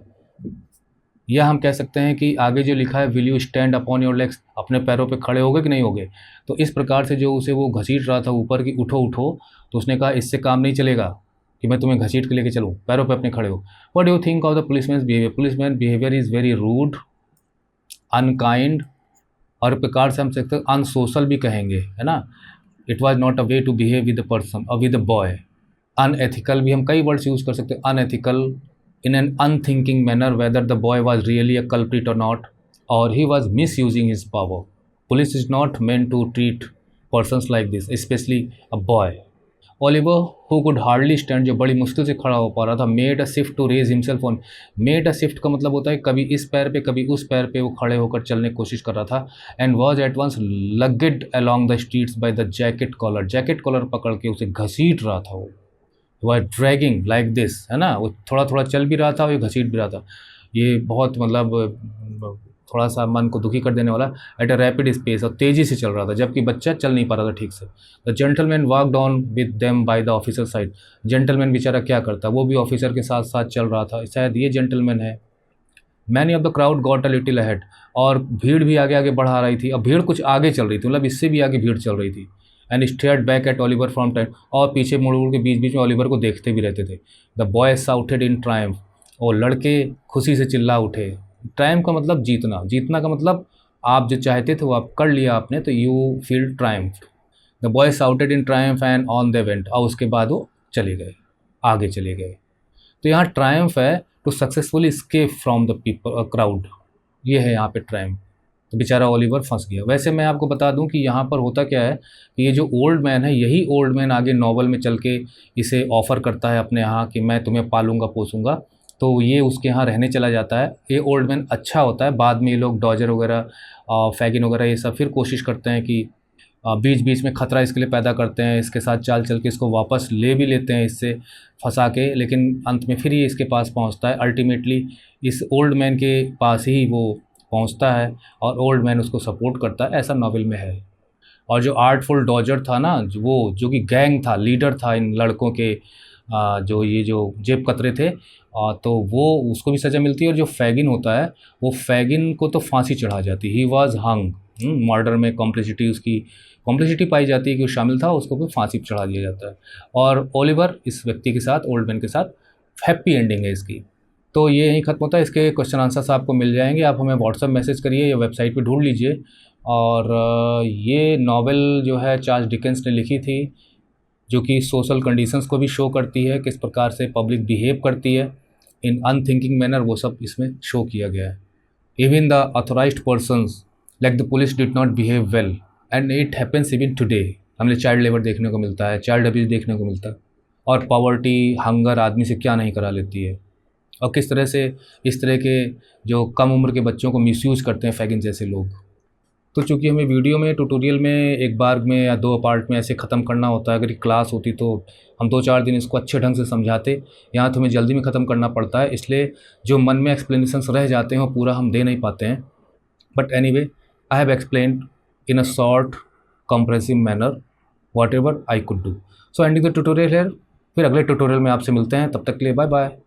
या हम कह सकते हैं कि आगे जो लिखा है will you stand upon your legs, अपने पैरों पे खड़े होगे कि नहीं होगे। तो इस प्रकार से जो उसे वो घसीट रहा था ऊपर की, उठो उठो, तो उसने कहा इससे काम नहीं चलेगा कि मैं तुम्हें घसीट के लेके चलूँ, पैरों पे अपने खड़े हो। What do you think of the policeman behaviour, policeman behaviour is very rude, unkind, और प्रकार से हम सकते हैं अनसोशल भी कहेंगे, है ना। It was not a way to behave with the person और विद द बॉय। अनएथिकल भी हम कई वर्ड्स यूज़ कर सकते हैं, unethical, in an unthinking manner whether the boy was really a culprit or not, or he was misusing his power. Police is not meant to treat persons like this, especially a boy. Oliver, who could hardly stand, जो बड़ी मुश्किल से खड़ा हो पा रहा था, made a shift to raise himself on. made a shift का मतलब होता है कभी इस पैर पे कभी उस पैर पे वो खड़े होकर चलने की कोशिश कर रहा था, and was at once lugged along the streets by the jacket collar. Jacket collar पकड़ के उसे घसीट रहा था वो, वह ड्रैगिंग लाइक दिस, है ना, वो थोड़ा थोड़ा चल भी रहा था और ये घसीट भी रहा था। ये बहुत मतलब थोड़ा सा मन को दुखी कर देने वाला, एट अ रैपिड स्पेस, और तेज़ी से चल रहा था, जबकि बच्चा चल नहीं पा रहा था ठीक से। The gentleman walked on with them by the officer side. Gentleman बेचारा क्या करता, वो भी ऑफिसर के साथ साथ चल रहा था, शायद ये जेंटलमैन है। Many of the crowd got a little ahead, और भीड़ भी आगे आगे बढ़ा रही थी, अब भीड़ कुछ आगे चल रही थी, मतलब इससे भी आगे भीड़ चल रही थी। And stared back at Oliver from time, और पीछे मुड़ मुड़ के बीच बीच में ओलिवर को देखते भी रहते थे। The boy shouted in Triumph, और लड़के खुशी से चिल्ला उठे। ट्रायम्फ का मतलब जीतना, जीतना का मतलब आप जो चाहते थे वो आप कर लिया आपने, तो you feel Triumph. The boy shouted in Triumph and on they went, और उसके बाद वो चले गए, आगे चले गए। तो यहाँ ट्रायम्फ है to successfully escape from the people crowd, ये है यहाँ पे ट्रायम्फ। तो बेचारा ओलिवर फंस गया। वैसे मैं आपको बता दूं कि यहाँ पर होता क्या है कि ये जो ओल्ड मैन है, यही ओल्ड मैन आगे नॉवल में चल के इसे ऑफ़र करता है अपने यहाँ कि मैं तुम्हें पालूंगा पोसूंगा। तो ये उसके यहाँ रहने चला जाता है। ये ओल्ड मैन अच्छा होता है। बाद में ये लोग डॉजर वगैरह, फैगिन वगैरह, ये सब फिर कोशिश करते हैं कि बीच बीच में ख़तरा इसके लिए पैदा करते हैं, इसके साथ चाल चल के इसको वापस ले भी लेते हैं इससे फंसा के, लेकिन अंत में फिर ये इसके पास पहुंचता है। अल्टीमेटली इस ओल्ड मैन के पास ही वो पहुंचता है और ओल्ड मैन उसको सपोर्ट करता है, ऐसा नॉवेल में है। और जो आर्टफुल डॉजर था ना, वो जो कि गैंग था, लीडर था इन लड़कों के, जो ये जो जेब कतरे थे, तो वो उसको भी सज़ा मिलती है। और जो फैगिन होता है, वो फैगिन को तो फांसी चढ़ा जाती, ही वॉज हंग। मर्डर में कॉम्प्लिसिटी, उसकी कॉम्प्लिसिटी पाई जाती है कि वो शामिल था, उसको भी फांसी पर चढ़ा दिया जाता है। और ओलिवर इस व्यक्ति के साथ, ओल्ड मैन के साथ, हैप्पी एंडिंग है इसकी। तो ये यहीं ख़त्म होता है। इसके क्वेश्चन आंसर्स आपको मिल जाएंगे, आप हमें व्हाट्सएप मैसेज करिए या वेबसाइट पे ढूंढ लीजिए। और ये नावल जो है चार्ल्स डिकेंस ने लिखी थी, जो कि सोशल कंडीशंस को भी शो करती है, किस प्रकार से पब्लिक बिहेव करती है इन अनथिंकिंग मैनर, वो सब इसमें शो किया गया है। Even the authorised persons like the police did not behave well and it happens even today. हमें चाइल्ड लेबर देखने को मिलता है, चाइल्ड अब्यूज देखने को मिलता है, और पॉवर्टी, हंगर आदमी से क्या नहीं करा लेती है, और किस तरह से इस तरह के जो कम उम्र के बच्चों को मिसयूज़ करते हैं फैगिन जैसे लोग। तो चूँकि हमें वीडियो में, ट्यूटोरियल में एक बार में या 2 पार्ट में ऐसे ख़त्म करना होता है, अगर ये क्लास होती तो हम 2-4 दिन इसको अच्छे ढंग से समझाते। यहाँ तो हमें जल्दी में ख़त्म करना पड़ता है, इसलिए जो मन में एक्सप्लेनेशंस रह जाते हैं वो पूरा हम दे नहीं पाते हैं। But anyway, I have explained in a short compressive manner what ever I could do. So ending the tutorial here. फिर अगले ट्यूटोरियल में आपसे मिलते हैं, तब तक के लिए बाय बाय।